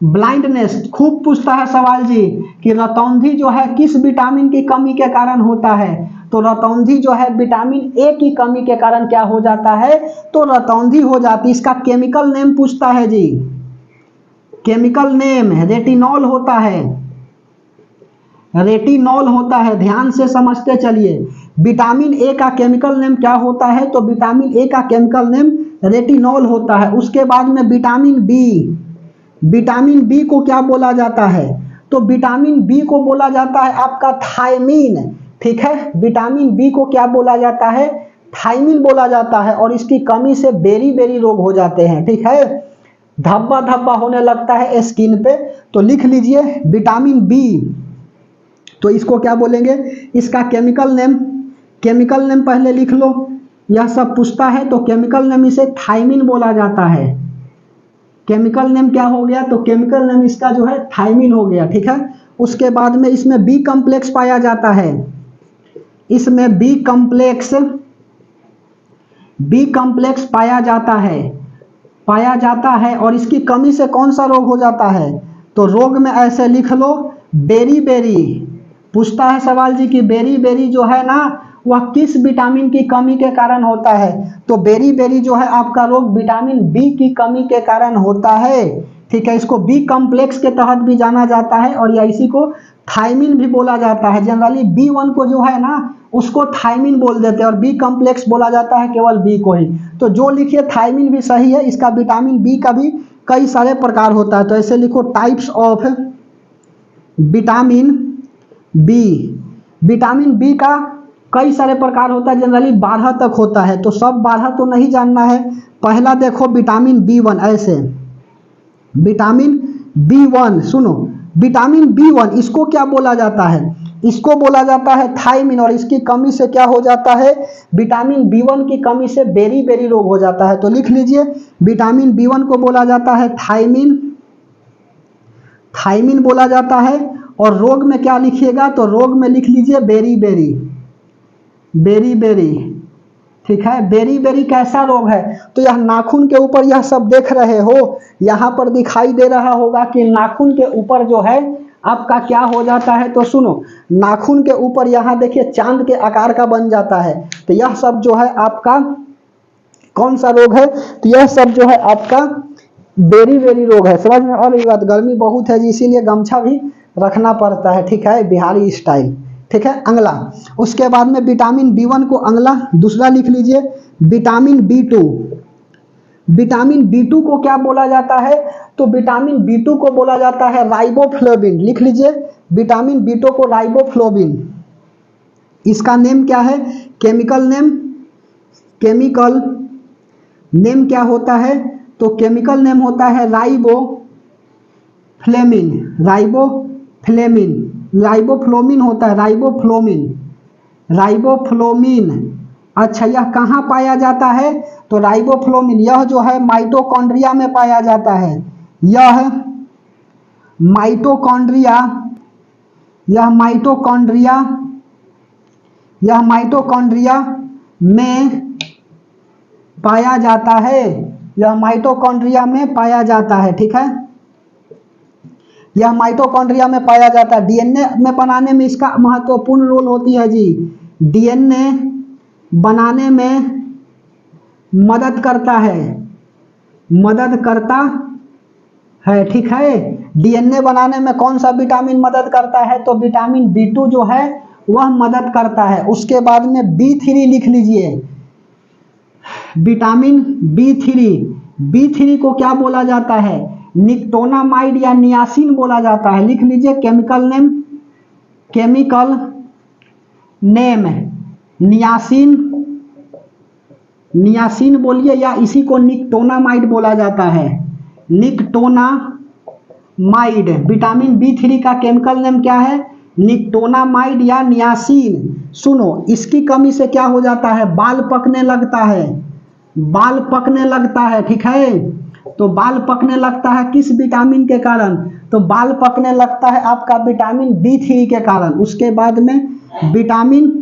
ब्लाइंडनेस खूब पूछता है सवाल जी कि रतौंधी जो है किस विटामिन की कमी के कारण होता है? तो रतौंधी जो है विटामिन ए की कमी के कारण क्या हो जाता है? तो रतौंधी हो जाती। इसका केमिकल नेम पूछता है जी, केमिकल नेम रेटिनॉल होता है, रेटिनॉल होता है। ध्यान से समझते चलिए। विटामिन ए का केमिकल नेम क्या होता है? तो विटामिन ए का केमिकल नेम रेटिनॉल होता है। उसके बाद में विटामिन बी, विटामिन बी को क्या बोला जाता है? तो विटामिन बी को बोला जाता है आपका थायमीन, ठीक है। विटामिन बी को क्या बोला जाता है? थायमीन बोला जाता है। और इसकी कमी से बेरी बेरी रोग हो जाते हैं, ठीक है, धब्बा धब्बा होने लगता है स्किन पे। तो लिख लीजिए विटामिन बी, तो इसको क्या बोलेंगे? इसका केमिकल नेम, केमिकल नेम पहले लिख लो। यह सब पूछता है तो केमिकल नेम इसे थायमीन बोला जाता है। केमिकल नेम क्या हो गया? तो केमिकल नेम इसका जो है थायमीन हो गया, ठीक है। उसके बाद में इसमें बी कॉम्प्लेक्स पाया जाता है, इसमें बी कॉम्प्लेक्स, बी कॉम्प्लेक्स पाया जाता है, पाया जाता है। और इसकी कमी से कौन सा रोग हो जाता है? तो रोग में ऐसे लिख लो बेरी बेरी। पूछता है सवाल जी कि बेरी बेरी जो है ना वह किस विटामिन की कमी के कारण होता है? तो बेरी बेरी जो है आपका रोग विटामिन बी की कमी के कारण होता है, ठीक है। इसको बी कॉम्प्लेक्स के तहत भी जाना जाता है और या इसी को थायमीन भी बोला जाता है। जनरली B1 को जो है ना उसको थायमीन बोल देते हैं और बी कॉम्प्लेक्स बोला जाता है केवल बी को ही। तो जो लिखिए थायमीन भी सही है। इसका विटामिन बी का भी कई सारे प्रकार होता है। तो ऐसे लिखो types of vitamin B. Vitamin B का कई सारे प्रकार होता है, जनरली 12 तक होता है, तो सब 12 तो नहीं जानना है। पहला देखो विटामिन B1, ऐसे विटामिन B1, सुनो विटामिन B1 इसको क्या बोला जाता है, इसको बोला जाता है थायमिन, और इसकी कमी से क्या हो जाता है, विटामिन B1 की कमी से बेरी बेरी रोग हो जाता है। तो लिख लीजिए विटामिन B1 को बोला जाता है थायमिन, थायमिन बोला जाता है। और रोग में क्या लिखिएगा, तो रोग में लिख लीजिए बेरी बेरी, बेरी बेरी, ठीक है। बेरी बेरी कैसा रोग है, तो यह नाखून के ऊपर, यह सब देख रहे हो, यहाँ पर दिखाई दे रहा होगा कि नाखून के ऊपर जो है आपका क्या हो जाता है, तो सुनो नाखून के ऊपर यहाँ देखिए चांद के आकार का बन जाता है। तो यह सब जो है आपका कौन सा रोग है, तो यह सब जो है आपका बेरी बेरी रोग है। समझ में और ये बात, गर्मी बहुत है जी इसीलिए गमछा भी रखना पड़ता है, ठीक है, बिहारी स्टाइल, ठीक है। अगला, उसके बाद में विटामिन B1 को अगला दूसरा लिख लीजिए विटामिन B2। विटामिन B2 को क्या बोला जाता है, तो विटामिन B2 को बोला जाता है राइबोफ्लोविन। लिख लीजिए विटामिन B2 को राइबोफ्लोविन। इसका नेम क्या है, केमिकल नेम, केमिकल नेम क्या होता है, तो केमिकल नेम होता है राइबोफ्लेविन, राइबोफ्लेविन, राइबोफ्लोविन होता है, राइबोफ्लोविन, राइबोफ्लोविन। अच्छा, यह कहाँ पाया जाता है, तो राइबोफ्लोविन यह जो है माइटोकॉन्ड्रिया में पाया जाता है। यह माइटोकॉन्ड्रिया, यह माइटोकॉन्ड्रिया, यह माइटोकॉन्ड्रिया में पाया जाता है, यह माइटोकॉन्ड्रिया में पाया जाता है, ठीक है। यह माइटोकॉन्ड्रिया में पाया जाता है। डीएनए में बनाने में इसका महत्वपूर्ण रोल होती है जी, डीएनए बनाने में मदद करता है, मदद करता है, ठीक है। डीएनए बनाने में कौन सा विटामिन मदद करता है, तो विटामिन B2 जो है वह मदद करता है। उसके बाद में B3 लिख लीजिए, विटामिन B3, B3 को क्या बोला जाता है, निकोटोनामाइड या नियासिन बोला जाता है। लिख लीजिए chemical name, chemical name niacin, niacin बोलिए, या इसी को निकोटोनामाइड बोला जाता है, निकोटोनामाइड। विटामिन B3 का केमिकल नेम क्या है, निकोटोनामाइड या नियासिन। सुनो इसकी कमी से क्या हो जाता है, बाल पकने लगता है, बाल पकने लगता है, ठीक है। तो बाल पकने लगता है किस विटामिन के कारण, तो बाल पकने लगता है आपका विटामिन B3 के कारण। उसके बाद में विटामिन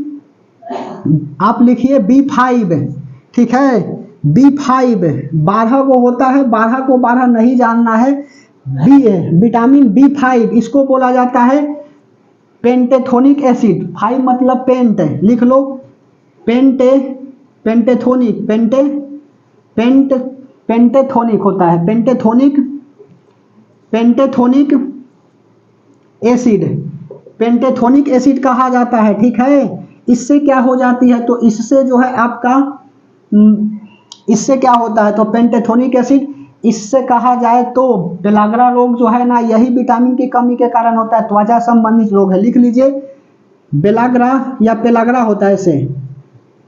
आप लिखिए B5, ठीक है, B5 12 को होता है, 12 को 12 नहीं जानना है। विटामिन B5 इसको बोला जाता है पेंटेथोनिक एसिड, 5 मतलब पेंट, लिख लो पेंटेथोनिक, पेंटेथोनिक होता है, पेंटेथोनिक एसिड, पेंटेथोनिक एसिड कहा जाता है, ठीक है। इससे क्या हो जाती है, तो इससे जो है आपका, इससे क्या होता है, तो पेंटेथोनिक एसिड, इससे कहा जाए तो पेलाग्रा रोग जो है ना, यही विटामिन की कमी के कारण होता है, त्वचा संबंधित रोग है। लिख लीजिए बेलाग्रा या पेलाग्रा होता है, ऐसे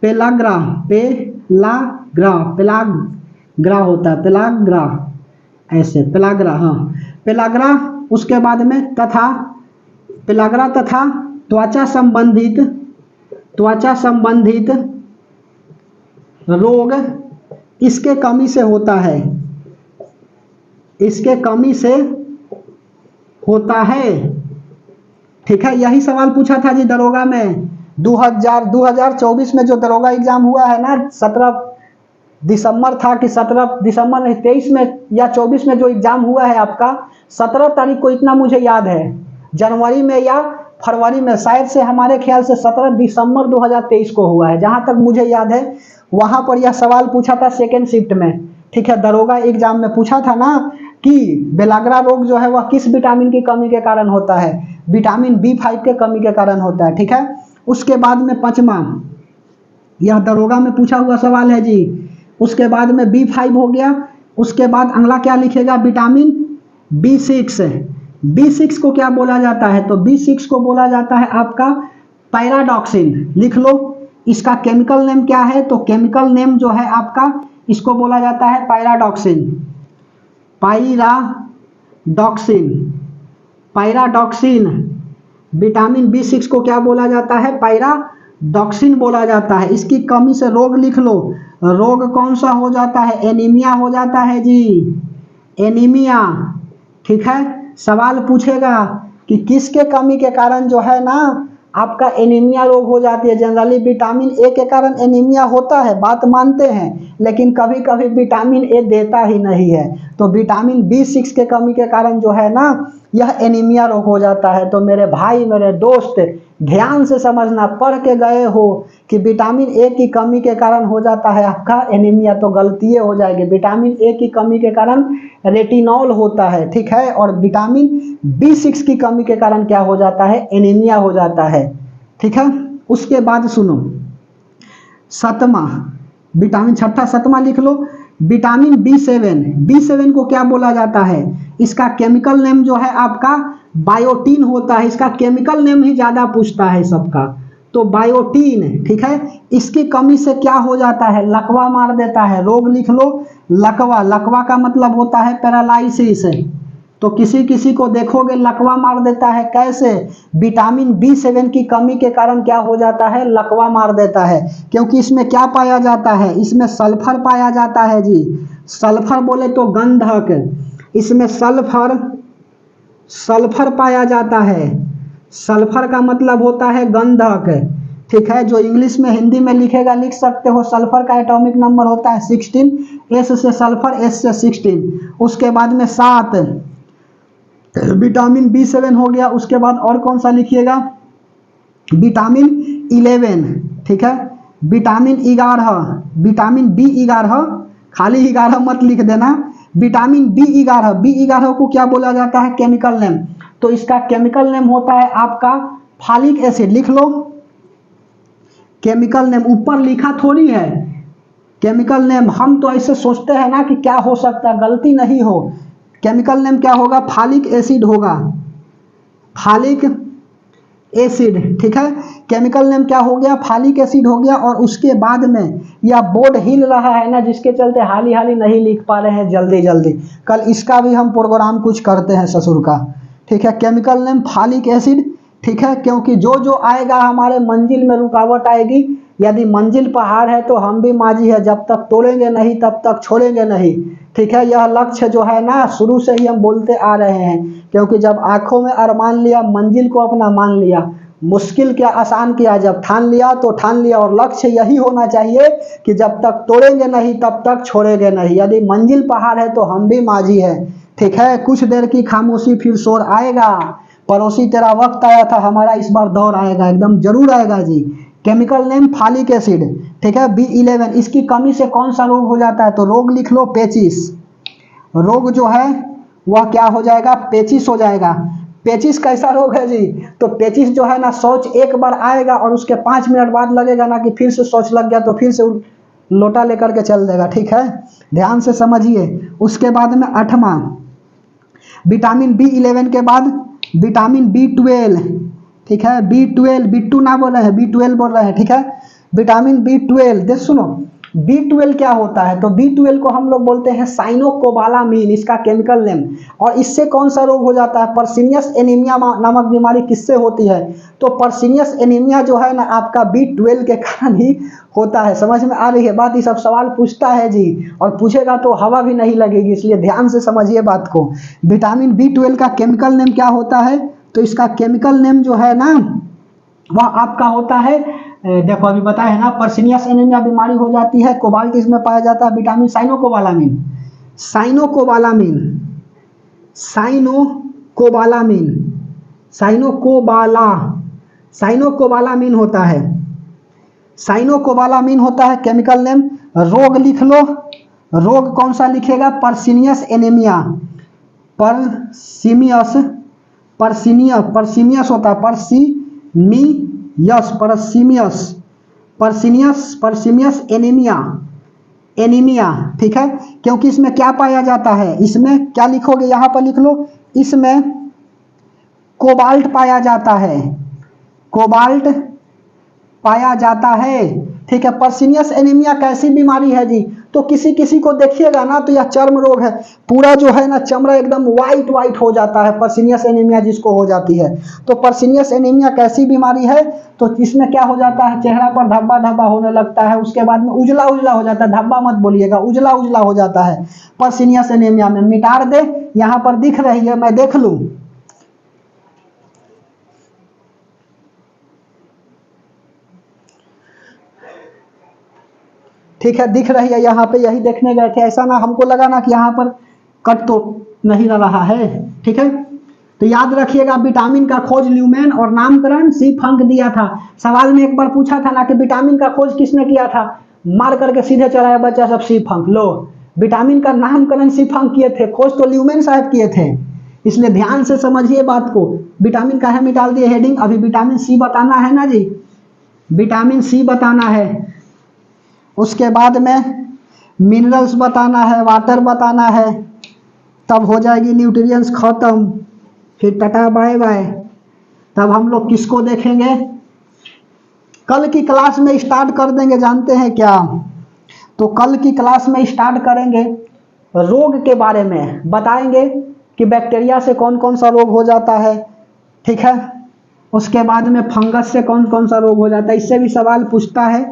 पेलाग्रा, पेलाग्रा, पेलाग्रा होता है, पेलाग्रा, ऐसे पेलाग्रा, हाँ पेलाग्रा। उसके बाद में तथा पेलाग्रा तथा त्वचा संबंधित रोग इसके कमी से होता है, इसके कमी से होता है, ठीक है। यही सवाल पूछा था जी दरोगा में 2024 में जो दरोगा एग्जाम हुआ है ना, 17 दिसंबर था कि 17 दिसंबर नहीं 23 में या 24 में जो एग्जाम हुआ है आपका, 17 तारीख को, इतना मुझे याद है, जनवरी में या फरवरी में, शायद से हमारे ख्याल से 17 दिसंबर 2023 को हुआ है, जहां तक मुझे याद है। वहां पर यह सवाल पूछा था सेकेंड शिफ्ट में, ठीक है, दरोगा एग्जाम में पूछा था ना कि बेलाग्रा रोग जो है वह किस विटामिन की कमी के कारण होता है, विटामिन B5 के कमी के कारण होता है, ठीक है। उसके बाद में 5वां, यह दरोगा में पूछा हुआ सवाल है जी। उसके बाद में B5 हो गया। उसके बाद अगला क्या लिखेगा, विटामिन B6, B6 को क्या बोला जाता है? तो B6 को बोला जाता है आपका पैराडॉक्सिन। लिख लो, इसका केमिकल नेम क्या है? तो केमिकल नेम जो है आपका, इसको बोला जाता है pyridoxine. Pyridoxine, pyridoxine. Vitamin B6 को क्या बोला जाता है? पैराडॉक्सिन बोला जाता है। इसकी कमी से रोग लिख लो। रोग कौन सा हो जाता है? एनीमिया हो जाता है जी, एनीमिया। ठीक है, सवाल पूछेगा कि किसके कमी के कारण जो है ना आपका एनीमिया रोग हो जाती है। जनरली विटामिन ए के कारण एनीमिया होता है, बात मानते हैं, लेकिन कभी कभी विटामिन ए देता ही नहीं है। तो विटामिन B6 के कमी के कारण जो है ना यह एनीमिया रोग हो जाता है। तो मेरे भाई, मेरे दोस्त, ध्यान से समझना, पढ़ के गए हो कि विटामिन ए की कमी के कारण हो जाता है आपका एनीमिया, तो गलती हो जाएगी। विटामिन ए की कमी के कारण रेटिनॉल होता है, ठीक है, और विटामिन B6 की कमी के कारण क्या हो जाता है? एनीमिया हो जाता है, ठीक है। उसके बाद सुनो, सतमा विटामिन, छठा सतमा लिख लो, विटामिन B7। B7 को क्या बोला जाता है? इसका केमिकल नेम जो है आपका बायोटीन होता है। इसका केमिकल नेम ही ज्यादा पूछता है सबका, तो बायोटीन, ठीक है। इसकी कमी से क्या हो जाता है? लकवा मार देता है। रोग लिख लो, लकवा। लकवा का मतलब होता है पैरालाइसिस। तो किसी किसी को देखोगे लकवा मार देता है। कैसे? विटामिन B7 की कमी के कारण क्या हो जाता है? लकवा मार देता है। क्योंकि इसमें क्या पाया जाता है? इसमें सल्फर पाया जाता है जी। सल्फर बोले तो गंधक, इसमें सल्फर, सल्फर पाया जाता है। सल्फर का मतलब होता है गंधक, ठीक है। जो इंग्लिश में हिंदी में लिखेगा लिख सकते हो। सल्फर का एटॉमिक नंबर होता है 16, S से सल्फर, S से 16। उसके बाद में 7 विटामिन B7 हो गया। उसके बाद और कौन सा लिखिएगा? विटामिन 11, ठीक है। विटामिन 11, विटामिन B11, खाली 11 मत लिख देना। विटामिन B11, B11 को क्या बोला जाता है? Chemical name. तो इसका केमिकल नेम होता है आपका फॉलिक एसिड। लिख लो, केमिकल नेम ऊपर लिखा थोड़ी है केमिकल नेम। हम तो ऐसे सोचते हैं ना कि क्या हो सकता है, गलती नहीं हो। केमिकल नेम क्या होगा? फॉलिक एसिड होगा, फॉलिक एसिड, ठीक है। केमिकल नेम क्या हो गया? फॉलिक एसिड हो गया। और उसके बाद में यह बोर्ड हिल रहा है ना, जिसके चलते हाली हाली नहीं लिख पा रहे हैं जल्दी जल्दी। कल इसका भी हम प्रोग्राम कुछ करते हैं ससुर का, ठीक है। केमिकल नेम फॉलिक एसिड, ठीक है। क्योंकि जो जो आएगा हमारे मंजिल में रुकावट आएगी। यदि मंजिल पहाड़ है तो हम भी माझी है, जब तक तोड़ेंगे नहीं तब तक छोड़ेंगे नहीं, ठीक है। यह लक्ष्य जो है ना शुरू से ही हम बोलते आ रहे हैं। क्योंकि जब आंखों में अरमान लिया, मंजिल को अपना मान लिया, मुश्किल क्या आसान किया, जब ठान लिया तो ठान लिया। और लक्ष्य यही होना चाहिए कि जब तक तोड़ेंगे नहीं तब तक छोड़ेंगे नहीं। यदि मंजिल पहाड़ है तो हम भी माझी है, ठीक है। कुछ देर की खामोशी फिर शोर आएगा। पड़ोसी तेरा वक्त आया था, हमारा इस बार दौर आएगा, एकदम जरूर आएगा जी। केमिकल नेम फॉलिक एसिड, ठीक है। B11, इसकी कमी से कौन सा रोग हो जाता है? तो रोग लिख लो पेचिस। रोग जो है वह क्या हो जाएगा? पेचिस हो जाएगा। पेचिस कैसा रोग है जी? तो पेचिस जो है ना, शौच एक बार आएगा और उसके 5 मिनट बाद लगेगा ना कि फिर से शौच लग गया, तो फिर से लोटा लेकर के चल देगा, ठीक है। ध्यान से समझिए। उसके बाद में 8वां, विटामिन B11 के बाद विटामिन B12, ठीक है। B12, B2 ना बोल रहे हैं, B12 बोल रहे हैं, ठीक है। विटामिन B12, देख सुनो, B12 क्या होता है? तो B12 को हम लोग बोलते हैं साइनोकोबालामीन, इसका केमिकल नेम। और इससे कौन सा रोग हो जाता है? पर्सिनियस एनीमिया नामक बीमारी किससे होती है? तो पर्सिनियस एनीमिया जो है ना आपका B12 के कारण ही होता है। समझ में आ रही है बात? ये सब सवाल पूछता है जी, और पूछेगा तो हवा भी नहीं लगेगी, इसलिए ध्यान से समझिए बात को। विटामिन B12 का केमिकल नेम क्या होता है? तो इसका केमिकल नेम जो है ना वह आपका होता है, देखो अभी बताया है ना, पर्सिनियस एनीमिया बीमारी हो जाती है। कोबाल्ट इसमें पाया जाता है, विटामिन साइनोकोबालामीन, साइनोकोबालामीन, साइनोकोबालामीन, साइनोकोबालामीन होता है, साइनोकोबालामीन होता है केमिकल नेम। रोग लिख लो, रोग कौन सा लिखेगा? पर्सिनियस एनीमिया, पर्सिमियस, पर्सिमियस होता है, पर्सिमियस एनीमिया, एनीमिया, ठीक है। क्योंकि इसमें क्या पाया जाता है? इसमें क्या लिखोगे? यहाँ पर लिख लो, इसमें कोबाल्ट पाया जाता है, कोबाल्ट पाया जाता है। ठीक है, पर्सिनियस एनीमिया कैसी बीमारी है जी? तो किसी किसी को देखिएगा ना तो यह चर्म रोग है, पूरा जो है ना चमड़ा एकदम वाइट वाइट हो जाता है, पर्सिनियस एनीमिया जिसको हो जाती है। तो पर्सिनियस एनीमिया कैसी बीमारी है? तो इसमें क्या हो जाता है, चेहरा पर धब्बा धब्बा होने लगता है, उसके बाद में उजला उजला हो जाता है, धब्बा मत बोलिएगा, उजला उजला हो जाता है पर्सिनियस एनीमिया में। मिटार दे, यहाँ पर दिख रही है, मैं देख लूँ। ठीक है, दिख रही है यहाँ पे, यही देखने गए थे, ऐसा ना हमको लगा ना कि यहाँ पर कट तो नहीं रहा है। ठीक है, तो याद रखिएगा, विटामिन का खोज ल्यूमेन और नामकरण सी फंक दिया था। सवाल में एक बार पूछा था ना कि विटामिन का खोज किसने किया था, मार करके सीधे चलाया बच्चा सब सी फंक। लो, विटामिन का नामकरण सी फंक किए थे, खोज तो ल्यूमेन साहब किए थे, इसलिए ध्यान से समझिए बात को। विटामिन का है निकाल दिए हेडिंग, अभी विटामिन सी बताना है ना जी, विटामिन सी बताना है, उसके बाद में मिनरल्स बताना है, वाटर बताना है, तब हो जाएगी न्यूट्रिएंट्स खत्म, फिर टाटा बाय बाय। तब हम लोग किसको देखेंगे, कल की क्लास में स्टार्ट कर देंगे, जानते हैं क्या? तो कल की क्लास में स्टार्ट करेंगे रोग के बारे में, बताएंगे कि बैक्टीरिया से कौन कौन सा रोग हो जाता है। ठीक है, उसके बाद में फंगस से कौन कौन सा रोग हो जाता है, इससे भी सवाल पूछता है।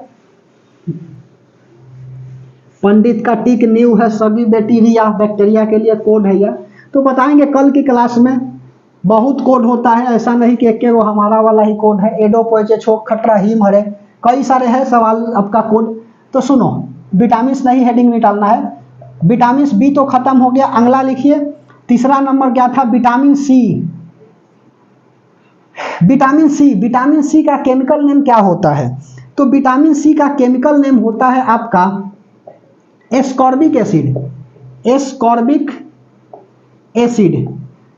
पंडित का टिक न्यू है, सभी बैक्टीरिया बैक्टीरिया के लिए कोड है यह, तो बताएंगे कल की क्लास में। बहुत कोड होता है, ऐसा नहीं कि एक वो हमारा वाला ही कोड है, एडो पोचे छोक खटरा हिम हरे, कई सारे हैं सवाल आपका कोड। तो सुनो, विटामिन नहीं हेडिंग निकालना है, विटामिन बी तो खत्म हो गया, अगला लिखिए, तीसरा नंबर क्या था, vitamin C. Vitamin C, vitamin C का केमिकल नेम क्या होता है? तो विटामिन सी का केमिकल नेम होता है आपका एस्कॉर्बिक एसिड, एस्कॉर्बिक एसिड।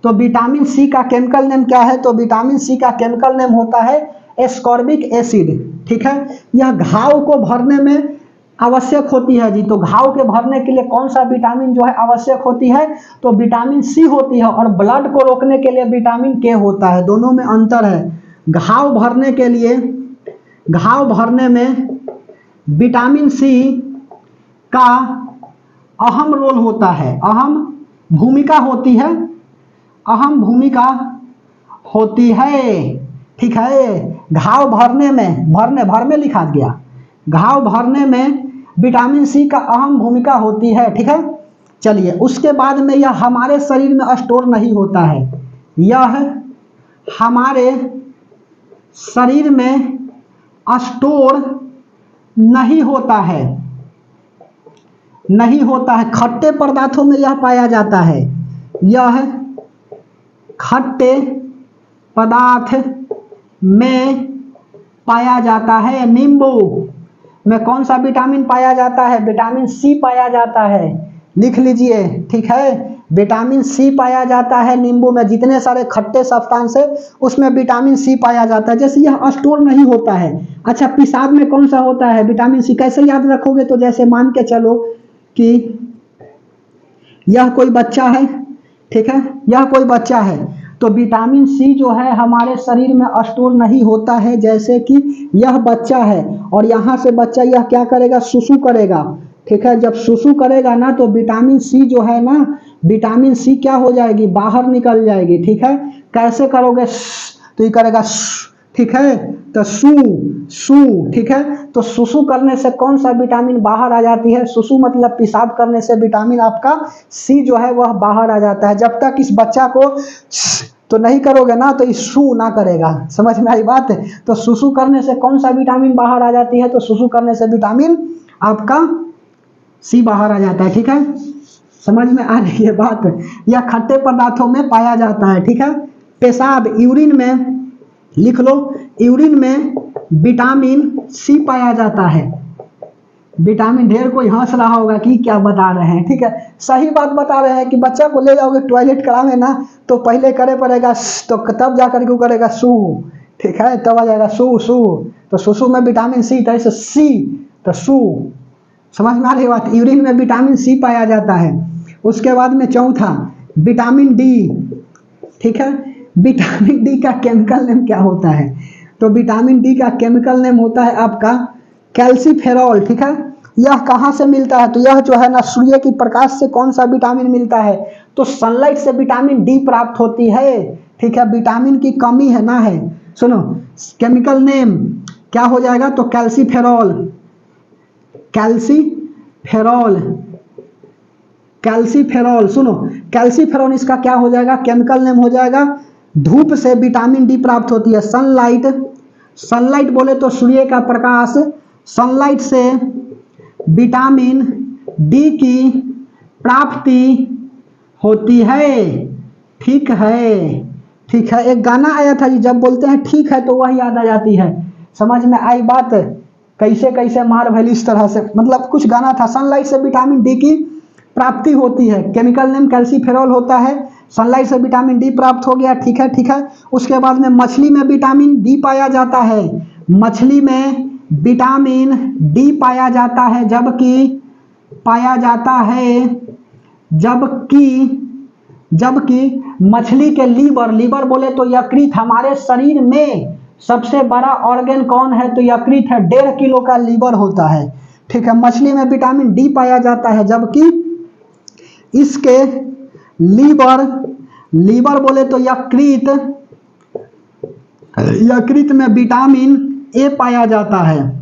तो विटामिन सी का केमिकल नेम क्या है? तो विटामिन सी का केमिकल नेम होता है एस्कॉर्बिक एसिड। ठीक है, यह घाव को भरने में आवश्यक होती है जी। तो घाव के भरने के लिए कौन सा विटामिन जो है आवश्यक होती है? तो विटामिन सी होती है, और ब्लड को रोकने के लिए विटामिन के होता है, दोनों में अंतर है। घाव भरने के लिए, घाव भरने में विटामिन सी का अहम रोल होता है, अहम भूमिका होती है, अहम भूमिका होती है। ठीक है, घाव भरने में, भरने भर में लिखा गया, घाव भरने में विटामिन सी का अहम भूमिका होती है। ठीक है, चलिए, उसके बाद में यह हमारे शरीर में स्टोर नहीं होता है, यह हमारे शरीर में स्टोर नहीं होता है, नहीं होता है, खट्टे पदार्थों में यह पाया जाता है, यह खट्टे पदार्थ में पाया जाता है। नींबू में कौन सा विटामिन पाया जाता है? विटामिन सी पाया जाता है, लिख लीजिए। ठीक है, विटामिन सी पाया जाता है नींबू में, जितने सारे खट्टे सब्सटेंस है उसमें विटामिन सी पाया जाता है। जैसे यह स्टोर नहीं होता है। अच्छा, पेशाब में कौन सा होता है विटामिन सी? कैसे याद रखोगे? तो जैसे मान के चलो कि यह कोई बच्चा है, ठीक है, यह कोई बच्चा है, तो विटामिन सी जो है हमारे शरीर में स्टोर नहीं होता है। जैसे कि यह बच्चा है और यहाँ से बच्चा यह क्या करेगा, सुसु करेगा। ठीक है, जब सुसु करेगा ना तो विटामिन सी जो है ना, विटामिन सी क्या हो जाएगी, बाहर निकल जाएगी। ठीक है, कैसे करोगे, तो ये करेगा, ठीक है, तो सू सू। ठीक है, तो सुसु करने से कौन सा विटामिन बाहर आ जाती है? सुसु मतलब पेशाब करने से विटामिन आपका सी जो है वह बाहर आ जाता है। जब तक इस बच्चा को तो नहीं करोगे ना तो इस सू ना करेगा, समझ में आई बात? तो सुसु करने से कौन सा विटामिन बाहर आ जाती है? तो सुसु करने से विटामिन आपका सी बाहर आ जाता है। ठीक है, समझ में आ रही है बात? यह खट्टे पदार्थों में पाया जाता है। ठीक है, पेशाब, यूरिन में लिख लो, यूरिन में विटामिन सी पाया जाता है। विटामिन, ढेर कोई हंस रहा होगा कि क्या बता रहे हैं। ठीक है, सही बात बता रहे हैं कि बच्चा को ले जाओगे टॉयलेट कराने ना तो पहले करे पड़ेगा, तो तब जाकर के करेगा सू। ठीक है, तब आ जाएगा सू सू, तो सुसु में विटामिन सी, तो ऐसे सी तो सू, समझ में आ रही बात? यूरिन में विटामिन सी पाया जाता है। उसके बाद में चौथा विटामिन डी। ठीक है, विटामिन डी का केमिकल नेम क्या होता है? तो विटामिन डी का केमिकल नेम होता है आपका कैल्सीफेरॉल, ठीक है। यह कहाँ से मिलता है? तो यह जो है ना सूर्य की प्रकाश से कौन सा विटामिन मिलता है? तो सनलाइट से विटामिन डी प्राप्त होती है, ठीक है। विटामिन की कमी है ना है, सुनो केमिकल नेम क्या हो जाएगा? तो कैल्सीफेरॉल, कैल्सीफेरॉल, कैल्सीफेरॉल, सुनो कैल्सीफेरॉल इसका क्या हो जाएगा? केमिकल नेम हो जाएगा। धूप से विटामिन डी प्राप्त होती है, सनलाइट, सनलाइट बोले तो सूर्य का प्रकाश, सनलाइट से विटामिन डी की प्राप्ति होती है, ठीक है, ठीक है। एक गाना आया था जी, जब बोलते हैं ठीक है तो वह याद आ जाती है। समझ में आई बात? कैसे कैसे मार भली इस तरह से, मतलब कुछ गाना था। सनलाइट से विटामिन डी की प्राप्ति होती है, केमिकल नेम कैल्सीफेरॉल होता है। सनलाइट से विटामिन डी प्राप्त हो गया, ठीक है, ठीक है। उसके बाद में मछली में विटामिन डी पाया जाता है, मछली में विटामिन डी पाया जाता है, जबकि पाया जाता है, जबकि मछली के लीवर, लीवर बोले तो यकृत, हमारे शरीर में सबसे बड़ा ऑर्गन कौन है? तो यकृत है, 1.5 किलो का लीवर होता है, ठीक है। मछली में विटामिन डी पाया जाता है, जबकि इसके लीवर, लीवर बोले तो यकृत, यकृत में विटामिन ए पाया जाता है,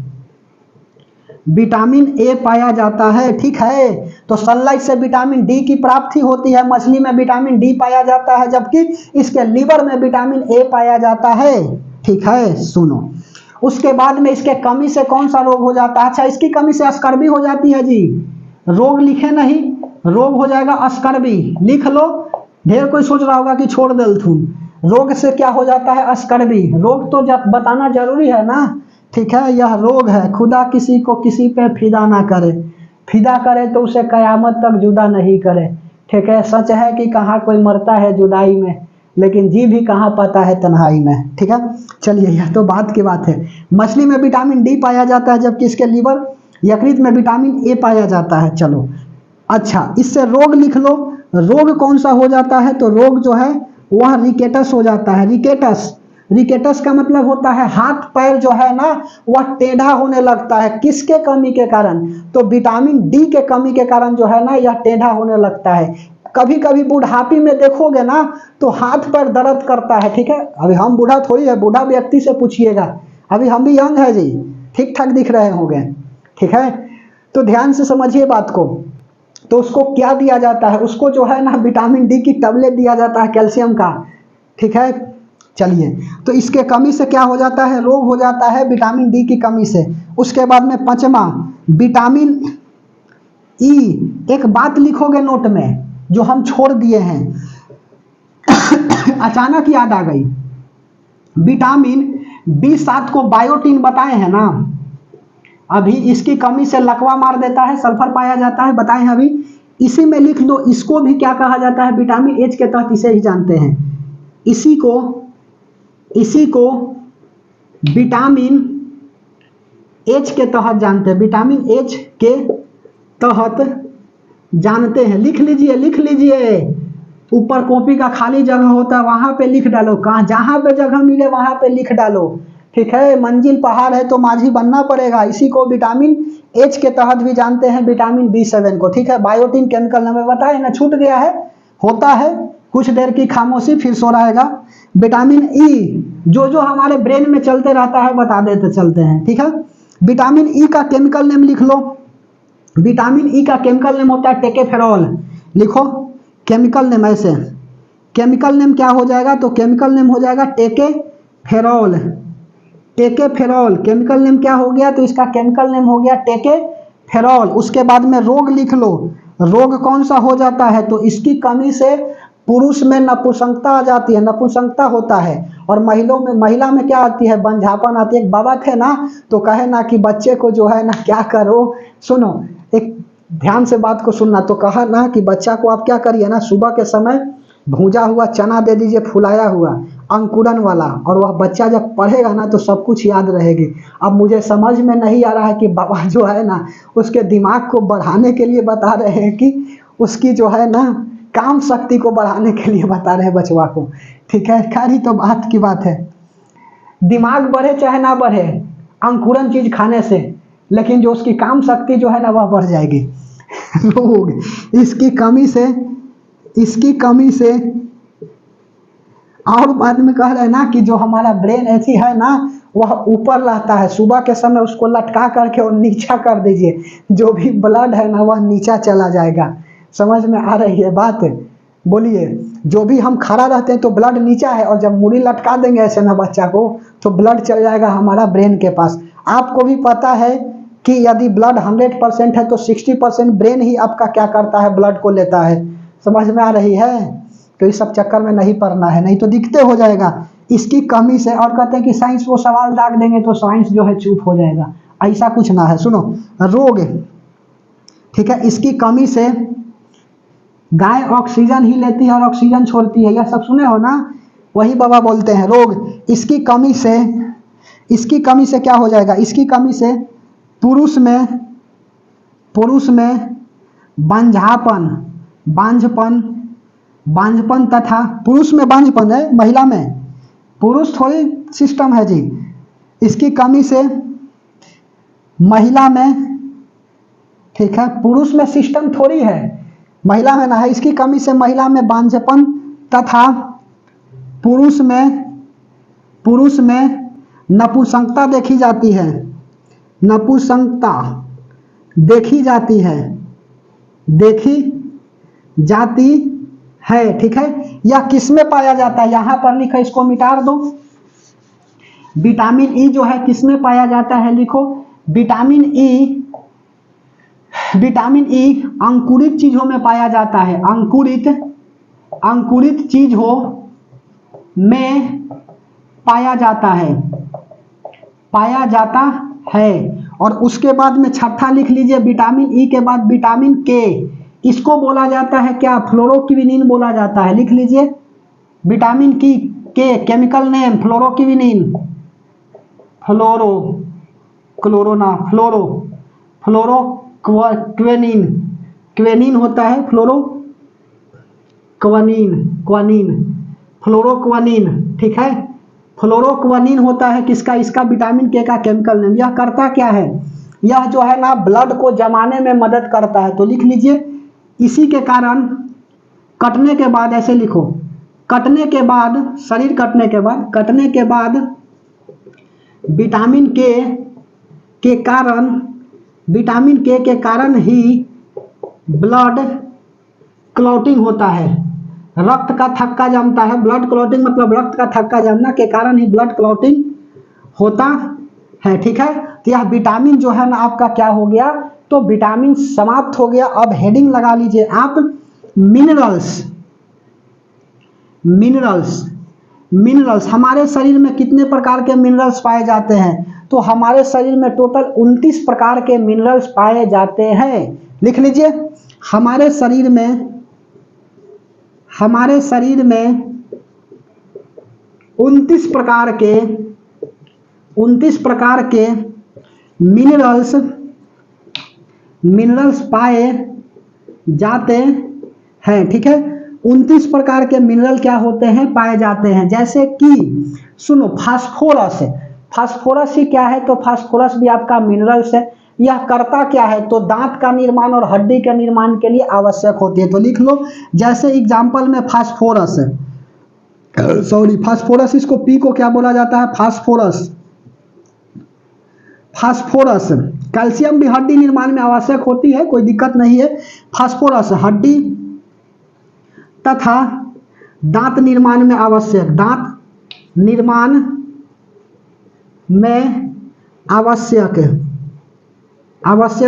विटामिन ए पाया जाता है, ठीक है। तो सनलाइट से विटामिन डी की प्राप्ति होती है, मछली में विटामिन डी पाया जाता है, जबकि इसके लीवर में विटामिन ए पाया जाता है, ठीक है। सुनो उसके बाद में इसके कमी से कौन सा रोग हो जाता है? अच्छा, इसकी कमी से स्कर्वी हो जाती है जी। रोग लिखे नहीं, रोग हो जाएगा स्कर्वी, लिख लो। ढेर कोई सोच रहा होगा कि छोड़ दलथुन, रोग से क्या हो जाता है? स्कर्वी। रोग तो बताना जरूरी है ना, ठीक है। यह रोग है, खुदा किसी को किसी पे फिदा ना करे, फिदा करे तो उसे कयामत तक जुदा नहीं करे, ठीक है। सच है कि कहाँ कोई मरता है जुदाई में, लेकिन जी भी कहाँ पाता है तन्हाई में, ठीक है। चलिए यह तो बात की बात है। मछली में विटामिन डी पाया जाता है, जबकि इसके लीवर यकृत में विटामिन ए पाया जाता है। चलो अच्छा, इससे रोग लिख लो। रोग कौन सा हो जाता है? तो रोग जो है वह रिकेटस हो जाता है, रिकेटस। रिकेटस का मतलब होता है हाथ पैर जो है ना वह टेढ़ा होने लगता है, किसके कमी के कारण? तो विटामिन डी के कमी के कारण जो है ना यह टेढ़ा होने लगता है। कभी कभी बुढ़ापी में देखोगे ना तो हाथ पैर दर्द करता है, ठीक है। अभी हम बूढ़ा थोड़ी है, बूढ़ा व्यक्ति से पूछिएगा, अभी हम भी यंग है जी, ठीक ठाक दिख रहे होंगे, ठीक है। तो ध्यान से समझिए बात को। तो उसको क्या दिया जाता है? उसको जो है ना विटामिन डी की टैबलेट दिया जाता है, कैल्शियम का, ठीक है। चलिए, तो इसके कमी से क्या हो जाता है? रोग हो जाता है विटामिन डी की कमी से। उसके बाद में पांचवा विटामिन ई। एक बात लिखोगे नोट में जो हम छोड़ दिए हैं, अचानक याद आ गई। विटामिन B7 को बायोटिन बताए हैं ना, अभी इसकी कमी से लकवा मार देता है, सल्फर पाया जाता है, बताए हैं अभी। इसी में लिख दो, इसको भी क्या कहा जाता है? विटामिन एच के तहत इसे ही जानते हैं। इसी को विटामिन एच के तहत जानते हैं, विटामिन एच के तहत जानते हैं। लिख लीजिए, लिख लीजिए, ऊपर कॉपी का खाली जगह होता है वहां पे लिख डालो, कहाँ जहां पे जगह मिले वहां पे लिख डालो, ठीक है। मंजिल पहाड़ है तो माझी बनना पड़ेगा। इसी को विटामिन एच के तहत भी जानते हैं, विटामिन B7 को, ठीक है। बायोटिन केमिकल नाम बताए ना, छूट गया है, होता है कुछ देर की खामोशी फिर सो रहेगा। विटामिन ई जो हमारे ब्रेन में चलते रहता है बता देते चलते हैं, ठीक है। विटामिन ई का केमिकल नेम लिख लो। विटामिन ई का केमिकल नेम होता है टेकेफेरॉल। लिखो केमिकल नेम ऐसे, केमिकल नेम क्या हो जाएगा? तो केमिकल नेम हो जाएगा टेकेफेरॉल, टेकेफेरॉल केमिकल नेम क्या हो गया? तो इसका केमिकल नेम हो गया टेकेफेरॉल। उसके बाद में रोग लिख लो, रोग कौन सा हो जाता है? तो इसकी कमी से पुरुष में नपुंसकता आ जाती है, नपुंसकता होता है। और महिला में क्या आती है? बंझापन आती है। एक बाबा थे ना तो कहे ना कि बच्चे को जो है ना क्या करो, सुनो एक ध्यान से बात को सुनना, तो कहा ना कि बच्चा को आप क्या करिए ना, सुबह के समय भूजा हुआ चना दे दीजिए, फुलाया हुआ अंकुरन वाला, और वह बच्चा जब पढ़ेगा ना तो सब कुछ याद रहेगी। अब मुझे समझ में नहीं आ रहा है कि बाबा जो है ना उसके दिमाग को बढ़ाने के लिए बता रहे हैं कि उसकी जो है ना काम शक्ति को बढ़ाने के लिए बता रहे हैं बचवा को, ठीक है। खैर तो बात की बात है, दिमाग बढ़े चाहे ना बढ़े अंकुरन चीज खाने से, लेकिन जो उसकी काम शक्ति जो है ना वह बढ़ जाएगी। लोग इसकी कमी से और बाद में कह रहे हैं ना कि जो हमारा ब्रेन ऐसी है ना वह ऊपर रहता है, सुबह के समय उसको लटका करके और नीचा कर दीजिए, जो भी ब्लड है ना वह नीचा चला जाएगा। समझ में आ रही है बात? बोलिए, जो भी हम खड़ा रहते हैं तो ब्लड नीचा है, और जब मुड़ी लटका देंगे ऐसे ना बच्चा को तो ब्लड चल जाएगा हमारा ब्रेन के पास। आपको भी पता है कि यदि ब्लड 100% है तो 60% ब्रेन ही आपका क्या करता है, ब्लड को लेता है। समझ में आ रही है? तो इस सब चक्कर में नहीं पड़ना है, नहीं तो दिखते हो जाएगा इसकी कमी से। और कहते हैं कि साइंस को सवाल दाग देंगे तो साइंस जो है चुप हो जाएगा, ऐसा कुछ ना है। सुनो, रोग, ठीक है, इसकी कमी से गाय ऑक्सीजन ही लेती है और ऑक्सीजन छोड़ती है, यह सब सुने हो ना, वही बाबा बोलते हैं रोग। इसकी कमी से क्या हो जाएगा, इसकी कमी से पुरुष में बांझपन तथा पुरुष में बांझपन है, महिला में पुरुष थोड़ी सिस्टम है जी। इसकी कमी से महिला में, ठीक है, पुरुष में सिस्टम थोड़ी है, महिला में ना है। इसकी कमी से महिला में बांझपन तथा पुरुष में नपुंसकता देखी जाती है, ठीक है। यह किसमें पाया जाता है, यहां पर लिखा, इसको मिटा दो। विटामिन ई जो है किसमें पाया जाता है, लिखो विटामिन ई अंकुरित चीजों में पाया जाता है, अंकुरित चीजों में पाया जाता है। और उसके बाद में छठा लिख लीजिए, विटामिन ई के बाद विटामिन के, इसको बोला जाता है क्या, फ्लोरोक्विनिन बोला जाता है। लिख लीजिए विटामिन की के केमिकल नेम फ्लोरोक्विनिन, क्वेनिन होता है, फ्लोरोक्विनिन, ठीक है। फ्लोरोक्विनिन होता है किसका, इसका विटामिन के का केमिकल नेम। यह करता क्या है, यह जो है ना ब्लड को जमाने में मदद करता है। तो लिख लीजिए, इसी के कारण कटने के बाद, ऐसे लिखो, कटने के बाद विटामिन के कारण ही ब्लड क्लॉटिंग होता है, रक्त का थक्का जमता है। ब्लड क्लॉटिंग मतलब रक्त का थक्का जमना के कारण ही ब्लड क्लॉटिंग होता है, ठीक है। तो यह विटामिन जो है ना आपका क्या हो गया, तो विटामिन समाप्त हो गया। अब हेडिंग लगा लीजिए आप, मिनरल्स। हमारे शरीर में कितने प्रकार के मिनरल्स पाए जाते हैं, तो हमारे शरीर में टोटल 29 प्रकार के मिनरल्स पाए जाते हैं। लिख लीजिए, हमारे शरीर में 29 प्रकार के मिनरल्स पाए जाते हैं, ठीक है। 29 प्रकार के मिनरल क्या होते हैं, पाए जाते हैं। जैसे कि सुनो, फास्फोरस ही क्या है, तो फास्फोरस भी आपका मिनरल्स है। यह करता क्या है, तो दांत का निर्माण और हड्डी के निर्माण के लिए आवश्यक होती है। तो लिख लो, जैसे एग्जाम्पल में फास्फोरस, इसको पी को क्या बोला जाता है, फास्फोरस। कैल्शियम भी हड्डी निर्माण में आवश्यक होती है, कोई दिक्कत नहीं है। फास्फोरस हड्डी तथा दांत निर्माण में आवश्यक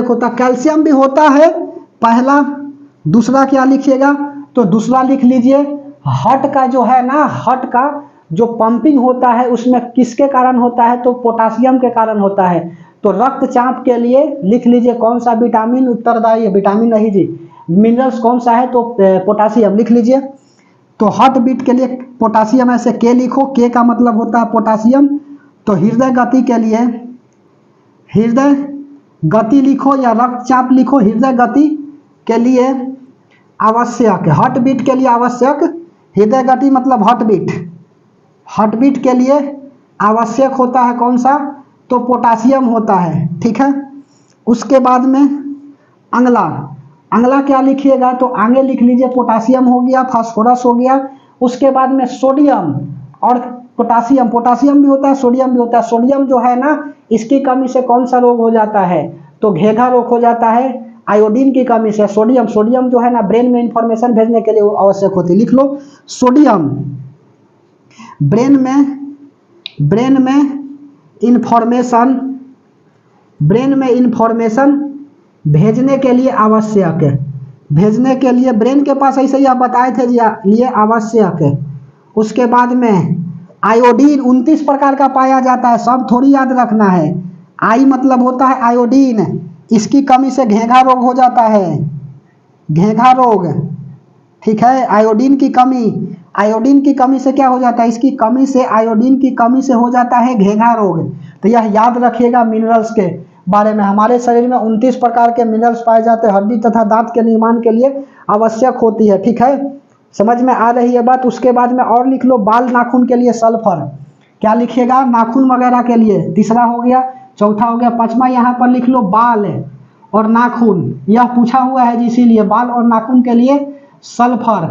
होता। कैल्शियम भी होता है पहला। दूसरा क्या लिखिएगा, तो दूसरा लिख लीजिए, हार्ट का जो है ना, हार्ट का जो पंपिंग होता है उसमें किसके कारण होता है, तो पोटासियम के कारण होता है। तो रक्तचाप के लिए लिख लीजिए कौन सा विटामिन उत्तरदायी है, विटामिन नहीं जी, मिनरल्स कौन सा है, तो पोटासियम लिख लीजिए। तो हार्ट बीट के लिए पोटासियम, ऐसे के लिखो, के का मतलब होता है पोटासियम। तो हृदय गति के लिए हृदय गति लिखो या रक्तचाप लिखो, हृदय गति के लिए आवश्यक, हार्ट बीट के लिए आवश्यक, हृदय गति मतलब हार्ट बीट, हार्ट बीट के लिए आवश्यक होता है कौन सा, तो पोटासियम होता है, ठीक है। उसके बाद में अगला, अगला क्या लिखिएगा, तो आगे लिख लीजिए पोटासियम हो गया, फास्फोरस हो गया। उसके बाद में सोडियम और पोटासियम, पोटासियम भी होता है सोडियम भी होता है। सोडियम जो है ना, इसकी कमी से कौन सा रोग हो जाता है, तो घेघा रोग हो जाता है। आयोडीन की कमी से सोडियम, सोडियम जो है ना ब्रेन में इंफॉर्मेशन भेजने के लिए वो आवश्यक होती है, लिख लो सोडियम ब्रेन में इंफॉर्मेशन, ब्रेन में इंफॉर्मेशन भेजने के लिए आवश्यक है, भेजने के लिए ब्रेन के पास ऐसे ही आप बताए थे लिए आवश्यक है। उसके बाद में आयोडीन 29 प्रकार का पाया जाता है, सब थोड़ी याद रखना है। आई मतलब होता है आयोडीन, इसकी कमी से घेघा रोग हो जाता है, घेघा रोग, ठीक है। आयोडीन की कमी, आयोडीन की कमी से क्या हो जाता है, इसकी कमी से, आयोडीन की कमी से हो जाता है घेघा रोग। तो यह याद रखिएगा मिनरल्स के बारे में। हमारे शरीर में 29 प्रकार के मिनरल्स पाए जाते हैं, हड्डी तथा दांत के निर्माण के लिए आवश्यक होती है, ठीक है। समझ में आ रही है बात। उसके बाद में और लिख लो बाल नाखून के लिए सल्फर, क्या लिखिएगा, नाखून वगैरह के लिए, तीसरा हो गया, चौथा हो गया, पांचवा यहाँ पर लिख लो बाल और नाखून, यह पूछा हुआ है जी, इसीलिए बाल और नाखून के लिए सल्फर,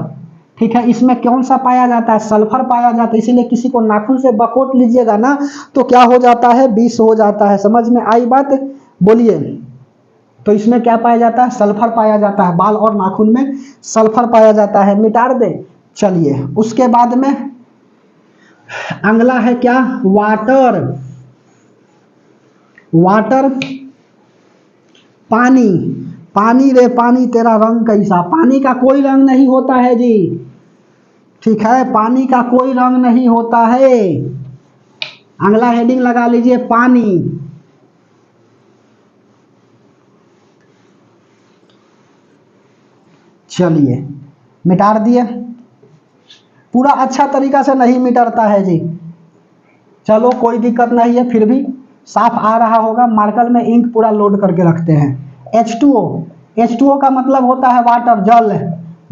ठीक है। इसमें कौन सा पाया जाता है, सल्फर पाया जाता है, इसीलिए किसी को नाखून से बकोट लीजिएगा ना तो क्या हो जाता है, विष हो जाता है। समझ में आई बात, बोलिए। तो इसमें क्या पाया जाता है, सल्फर पाया जाता है, बाल और नाखून में सल्फर पाया जाता है, मिटा दे। चलिए उसके बाद में अगला है क्या, वाटर, वाटर पानी, पानी रे पानी तेरा रंग कैसा, पानी का कोई रंग नहीं होता है जी, ठीक है, पानी का कोई रंग नहीं होता है। अगला हेडिंग लगा लीजिए पानी। चलिए मिटा दिए, पूरा अच्छा तरीका से नहीं मिटता है जी, चलो कोई दिक्कत नहीं है, फिर भी साफ आ रहा होगा। मार्कर में इंक पूरा लोड करके रखते हैं। H2O, H2O का मतलब होता है वाटर, जल,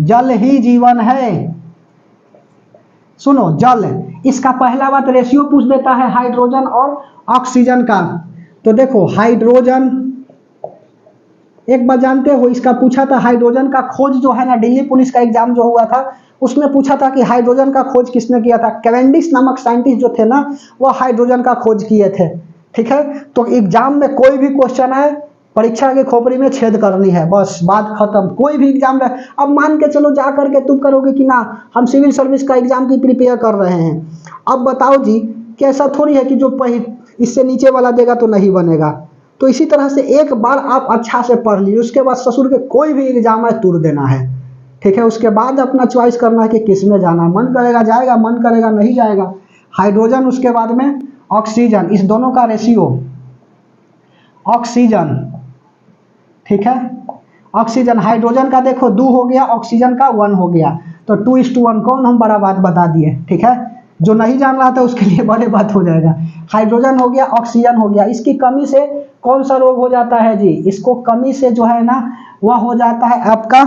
जल ही जीवन है। सुनो जल, इसका पहला बात रेशियो पूछ देता है हाइड्रोजन और ऑक्सीजन का। तो देखो हाइड्रोजन, एक बार जानते हो इसका पूछा था, हाइड्रोजन का खोज जो है ना, दिल्ली पुलिस का एग्जाम जो हुआ था उसमें पूछा था कि हाइड्रोजन का खोज किसने किया था। कैवेंडिश नामक साइंटिस्ट जो थे ना, वो हाइड्रोजन का खोज किए थे, ठीक है। तो एग्जाम में कोई भी क्वेश्चन है, परीक्षा के खोपड़ी में छेद करनी है, बस बात खत्म। कोई भी एग्जाम रहे, अब मान के चलो जा करके तुम करोगे कि ना हम सिविल सर्विस का एग्जाम की प्रिपेयर कर रहे हैं, अब बताओ जी कि ऐसा थोड़ी है कि जो इससे नीचे वाला देगा तो नहीं बनेगा। तो इसी तरह से एक बार आप अच्छा से पढ़ लीजिए, उसके बाद ससुर के कोई भी एग्जाम है तुर देना है, ठीक है। उसके बाद अपना चॉइस करना है कि किस में जाना, मन करेगा जाएगा, मन करेगा नहीं जाएगा। हाइड्रोजन, उसके बाद में ऑक्सीजन, इस दोनों का रेशियो, ऑक्सीजन, ठीक है। ऑक्सीजन, हाइड्रोजन का देखो 2 हो गया, ऑक्सीजन का 1 हो गया, तो 2:1 कौन, हम बड़ा बात बता दिए, ठीक है। जो नहीं जान रहा था उसके लिए बड़े बात हो जाएगा। हाइड्रोजन हो गया, ऑक्सीजन हो गया, इसकी कमी से कौन सा रोग हो जाता है जी, इसको कमी से जो है ना वह हो जाता है आपका,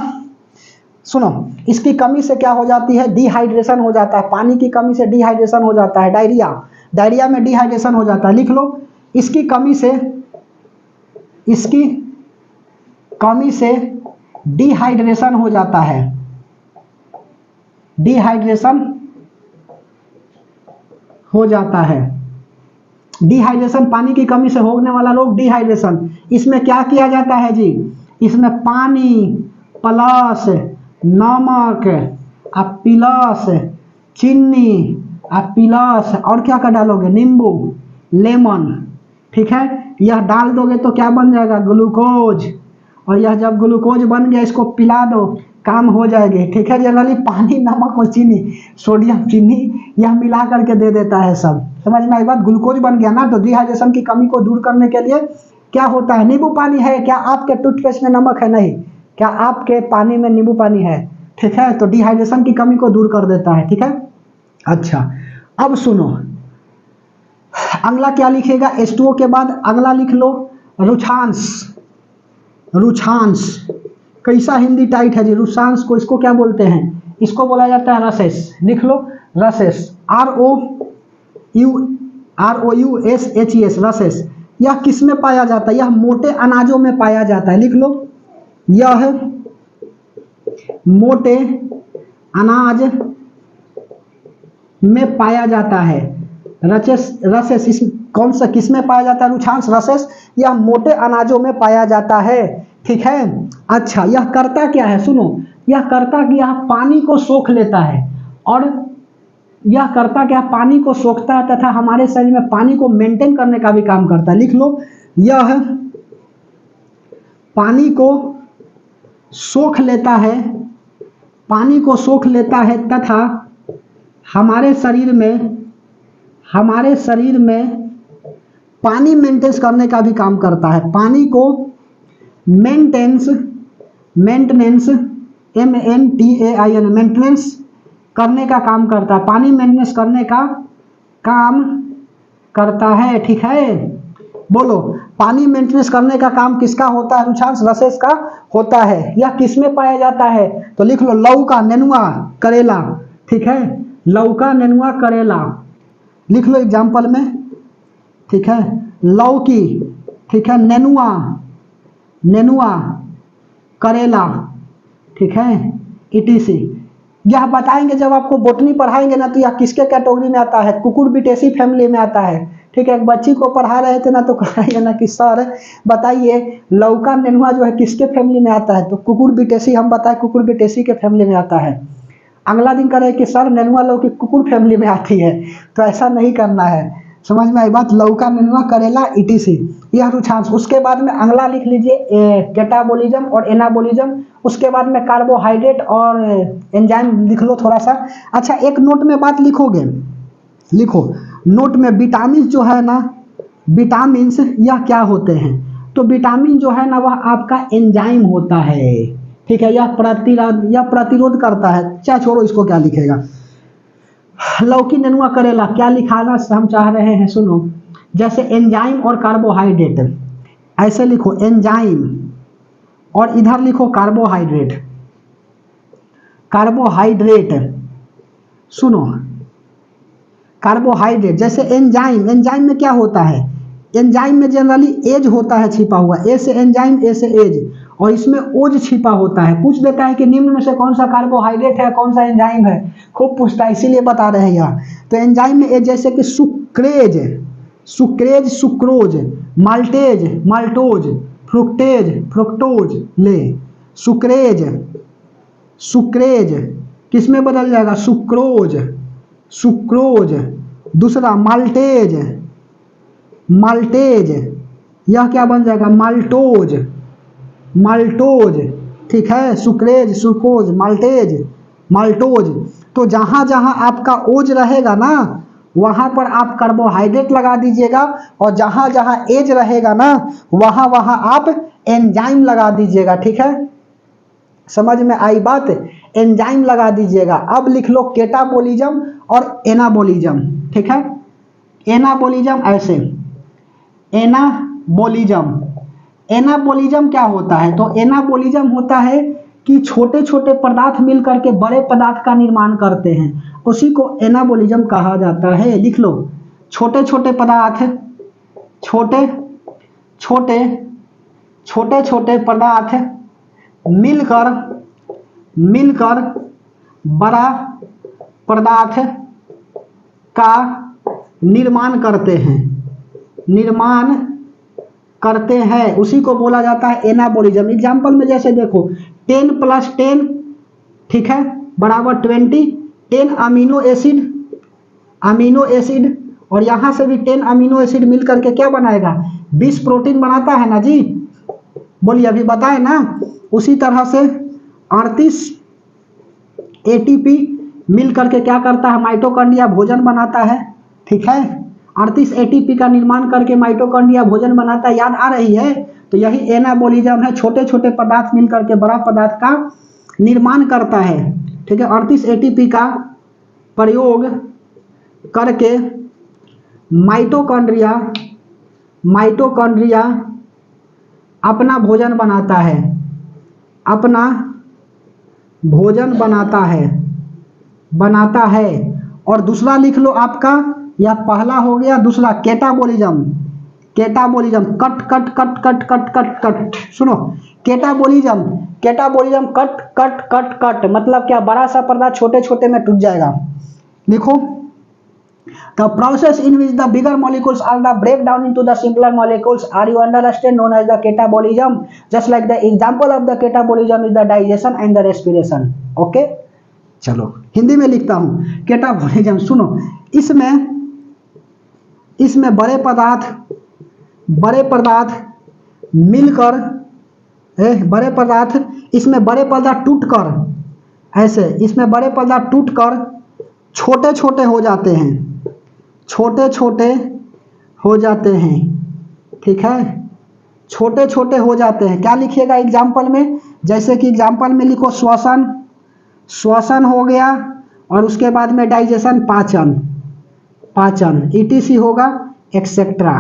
सुनो, इसकी कमी से क्या हो जाती है, डिहाइड्रेशन हो जाता है, पानी की कमी से डिहाइड्रेशन हो जाता है, डायरिया, डायरिया में डिहाइड्रेशन हो जाता है, लिख लो। इसकी कमी से, इसकी कमी से डिहाइड्रेशन हो जाता है, डिहाइड्रेशन हो जाता है, डिहाइड्रेशन, पानी की कमी से होने वाला रोग डिहाइड्रेशन। इसमें क्या किया जाता है जी, इसमें पानी प्लस नमक प्लस चीनी प्लस और क्या कर डालोगे, नींबू, लेमन, ठीक है। यह डाल दोगे तो क्या बन जाएगा, ग्लूकोज, और यह जब ग्लूकोज बन गया इसको पिला दो, काम हो जाएगी, ठीक है। जनरली पानी, नमक और चीनी, सोडियम, चीनी, यह मिला करके दे देता है सब, समझ में आई बात। ग्लूकोज बन गया ना, तो डिहाइड्रेशन की कमी को दूर करने के लिए क्या होता है, नींबू पानी है क्या आपके टूथपेस्ट में, नमक है नहीं, क्या आपके पानी में नींबू पानी है, ठीक है। तो डिहाइड्रेशन की कमी को दूर कर देता है, ठीक है। अच्छा अब सुनो, अगला क्या लिखेगा, H2O के बाद अगला लिख लो रुझांश, रुझांश, कैसा हिंदी टाइट है जी, रुसांस को इसको क्या बोलते हैं, इसको बोला जाता है रसेस, लिख लो रसेस, ROUSHES रसेस। यह किस में पाया जाता है, यह मोटे अनाजों में पाया जाता है, लिख लो यह मोटे अनाज में पाया जाता है। रसेस इस कौन सा किस में पाया जाता है रुचांश, रसेस, यह मोटे अनाजों में पाया जाता है, ठीक है। अच्छा यह करता क्या है, सुनो, यह करता कि यह पानी को सोख लेता है, और यह करता क्या, पानी को सोखता है तथा हमारे शरीर में पानी को मेंटेन करने का भी काम करता है, लिख लो यह पानी को सोख लेता है, पानी को सोख लेता है तथा हमारे शरीर में पानी मेंटेन करने का भी काम करता है, पानी को मेंटेनेंस मेंटेनेंस करने का काम करता है, पानी मेंटेनेंस करने का काम करता है, ठीक है। बोलो पानी मेंटेनेंस करने का काम किसका होता है रुचांश, रसेस का होता है। यह किस में पाया जाता है, तो लिख लो लौका, नेनुआ, करेला, ठीक है, लौका, नेनुआ, करेला, लिख लो एग्जाम्पल में, ठीक है, लौकी, ठीक है, नेनुआ, करेला, ठीक है, ETC। यह बताएंगे जब आपको बोटनी पढ़ाएंगे ना, तो यह किसके कैटेगरी में आता है, कुकुरबिटेसी फैमिली में आता है, ठीक है। एक बच्ची को पढ़ा रहे थे ना, तो कहिए ना कि सर बताइए लौका नेनुआ जो है किसके फैमिली में आता है, तो कुकुरबिटेसी, हम बताए कुकुरबिटेसी के फैमिली में आता है। अगला दिन करे कि सर नेनुआ लौकी कुकुर फैमिली में आती है, तो ऐसा नहीं करना है, समझ में आई बात। लौका, नेनुआ, करेला, ETC यह रुचांश। उसके बाद में अगला लिख लीजिए कैटाबोलिज्म और एनाबोलिज्म, उसके बाद में कार्बोहाइड्रेट और एंजाइम लिख लो थोड़ा सा। अच्छा एक नोट में बात लिखोगे, लिखो नोट में, विटामिन जो है ना, विटामिन यह क्या होते हैं, तो विटामिन जो है ना वह आपका एंजाइम होता है, ठीक है। यह प्रतिरोध करता है, चाहे छोड़ो इसको क्या लिखेगा। लौकी, नेनुआ, करेला क्या लिखाना हम चाह रहे हैं, सुनो, जैसे एंजाइम और कार्बोहाइड्रेट, ऐसे लिखो एंजाइम और इधर लिखो कार्बोहाइड्रेट, सुनो कार्बोहाइड्रेट। जैसे एंजाइम में क्या होता है, एंजाइम में जनरली एज होता है छिपा हुआ, ए से एंजाइम, ए से एज, और इसमें ओज छिपा होता है। पूछ देता है कि निम्न में से कौन सा कार्बोहाइड्रेट है, कौन सा एंजाइम है, खूब पूछता है, इसीलिए बता रहे हैं यहाँ। तो एंजाइम में एज जैसे कि सुक्रोज, माल्टोज, फ्रुक्टोज, ले सुक्रेज किस में बदल जाएगा, सुक्रोज। दूसरा माल्टेज, यह क्या बन जाएगा, माल्टोज, ठीक है, सुक्रेज, सुक्रोज, माल्टोज। तो जहां जहां आपका ओज रहेगा ना, वहां पर आप कार्बोहाइड्रेट लगा दीजिएगा, और जहां जहां एज रहेगा ना, वहां वहां आप एंजाइम लगा दीजिएगा, ठीक है। समझ में आई बात, एंजाइम लगा दीजिएगा। अब लिख लो कैटाबोलिज्म और एनाबोलिज्म, ठीक है। एनाबोलिज्म ऐसे, एनाबोलिज्म क्या होता है, तो एनाबोलिज्म होता है कि छोटे छोटे पदार्थ मिल करके बड़े पदार्थ का निर्माण करते हैं, उसी को एनाबोलिज्म कहा जाता है। लिख लो छोटे छोटे पदार्थ, छोटे छोटे पदार्थ मिलकर बड़ा पदार्थ का निर्माण करते हैं, उसी को बोला जाता है एनाबोलिज्म। एग्जाम्पल में जैसे देखो 10 + 10, ठीक है, बराबर 20, 10 अमीनो एसिड, और यहां से भी 10 अमीनो एसिड मिल करके क्या बनाएगा, 20 प्रोटीन बनाता है ना जी, बोलिए अभी बताए ना। उसी तरह से 38 ATP मिल करके क्या करता है, माइटोकॉन्ड्रिया भोजन बनाता है, ठीक है। 38 ATP का निर्माण करके माइटोकॉन्ड्रिया भोजन बनाता है, याद आ रही है। तो यही एनाबोलिज्म है, छोटे छोटे पदार्थ मिल करके बड़ा पदार्थ का निर्माण करता है, ठीक है। 38 ATP का प्रयोग करके माइटोकॉन्ड्रिया अपना भोजन बनाता है, अपना भोजन बनाता है। और दूसरा लिख लो आपका, यह पहला हो गया, दूसरा catabolism. Cut cut cut cut cut cut cut, सुनो, catabolism cut cut cut cut मतलब क्या, बड़ा सा पदार्थ छोटे छोटे में टूट जाएगा। लिखो, the process in which the bigger molecules are the break down into the simpler molecules are you understand known as the catabolism, just like the example of the catabolism is the digestion and the respiration। okay, चलो हिंदी में लिखता हूं। कैटाबोलिज्म, सुनो, इसमें बड़े पदार्थ मिलकर, इसमें बड़े पदार्थ टूटकर, ऐसे इसमें बड़े पदार्थ टूटकर छोटे छोटे हो जाते हैं, ठीक है, छोटे छोटे हो जाते हैं। क्या लिखिएगा एग्जाम्पल में, जैसे कि एग्जाम्पल में लिखो, श्वसन हो गया, और उसके बाद में डाइजेशन, पाचन ETC होगा, एक्सेट्रा,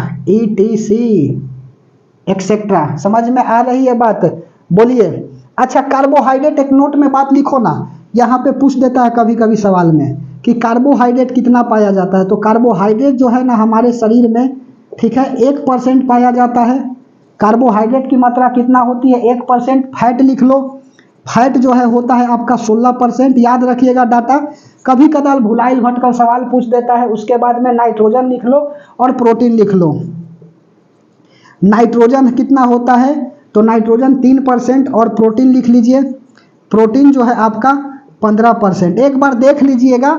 एक्सेट्रा। समझ में आ रही है बात? बोलिए। अच्छा, कार्बोहाइड्रेट एक नोट में बात लिखो ना, यहाँ पे पूछ देता है कभी कभी सवाल में कि कार्बोहाइड्रेट कितना पाया जाता है। तो कार्बोहाइड्रेट जो है ना हमारे शरीर में, ठीक है, 1% पाया जाता है। कार्बोहाइड्रेट की मात्रा कितना होती है? 1%। फैट लिख लो, फैट जो है होता है आपका 16%। याद रखिएगा डाटा, कभी कदार भुलाइल भटकल सवाल पूछ देता है। उसके बाद में नाइट्रोजन लिख लो और प्रोटीन लिख लो। नाइट्रोजन कितना होता है? तो नाइट्रोजन 3% और प्रोटीन लिख लीजिए, प्रोटीन जो है आपका 15%। एक बार देख लीजिएगा,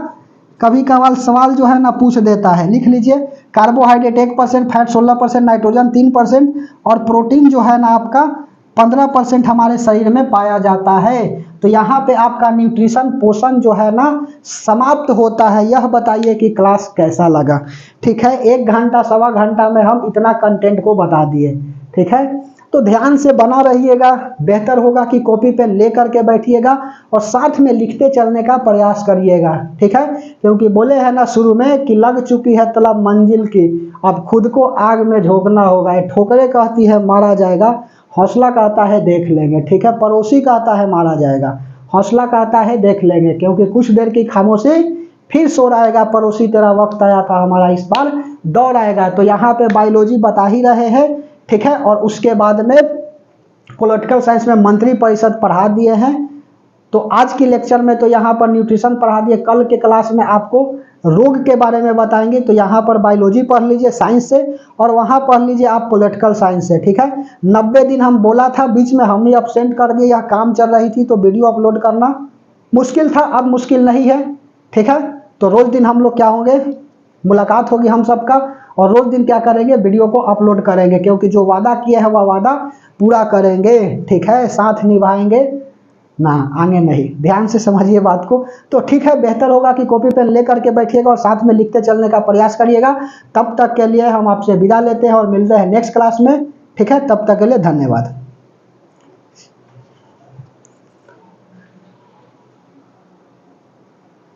कभी कभार सवाल जो है ना पूछ देता है। लिख लीजिए, कार्बोहाइड्रेट 1%, फैट 16%, नाइट्रोजन 3% और प्रोटीन जो है ना आपका 15% हमारे शरीर में पाया जाता है। तो यहाँ पे आपका न्यूट्रिशन, पोषण जो है ना समाप्त होता है। यह बताइए कि क्लास कैसा लगा। ठीक है, 1 घंटा सवा घंटा में हम इतना कंटेंट को बता दिए। ठीक है, तो ध्यान से बना रहिएगा। बेहतर होगा कि कॉपी पेन ले करके बैठिएगा और साथ में लिखते चलने का प्रयास करिएगा। ठीक है, क्योंकि बोले हैं ना शुरू में कि लग चुकी है तलब मंजिल की, अब खुद को आग में झोंकना होगा। ठोकरे कहती है मारा जाएगा, हौसला कहता है देख लेंगे। ठीक है, पड़ोसी कहता है मारा जाएगा, हौसला कहता है देख लेंगे। क्योंकि कुछ देर की खामोशी फिर सो आएगा, पड़ोसी तेरा वक्त आया था, हमारा इस बार दौड़ आएगा। तो यहाँ पे बायोलॉजी बता ही रहे हैं। ठीक है, और उसके बाद में पॉलिटिकल साइंस में मंत्री परिषद पढ़ा दिए हैं। तो आज की लेक्चर में तो यहाँ पर न्यूट्रिशन पढ़ा दिए। कल के क्लास में आपको रोग के बारे में बताएंगे। तो यहाँ पर बायोलॉजी पढ़ लीजिए साइंस से और वहाँ पढ़ लीजिए आप पॉलिटिकल साइंस से। ठीक है, 90 दिन हम बोला था, बीच में हम ही अपसेंट कर दिए, यह काम चल रही थी तो वीडियो अपलोड करना मुश्किल था। अब मुश्किल नहीं है। ठीक है, तो रोज दिन हम लोग क्या होंगे, मुलाकात होगी हम सबका, और रोज दिन क्या करेंगे, वीडियो को अपलोड करेंगे। क्योंकि जो वादा किया है वह वादा पूरा करेंगे। ठीक है, साथ निभाएंगे ना, आगे नहीं। ध्यान से समझिए बात को। तो ठीक है, बेहतर होगा कि कॉपी पेन ले करके बैठिएगा और साथ में लिखते चलने का प्रयास करिएगा। तब तक के लिए हम आपसे विदा लेते हैं और मिलते हैं नेक्स्ट क्लास में। ठीक है, तब तक के लिए धन्यवाद।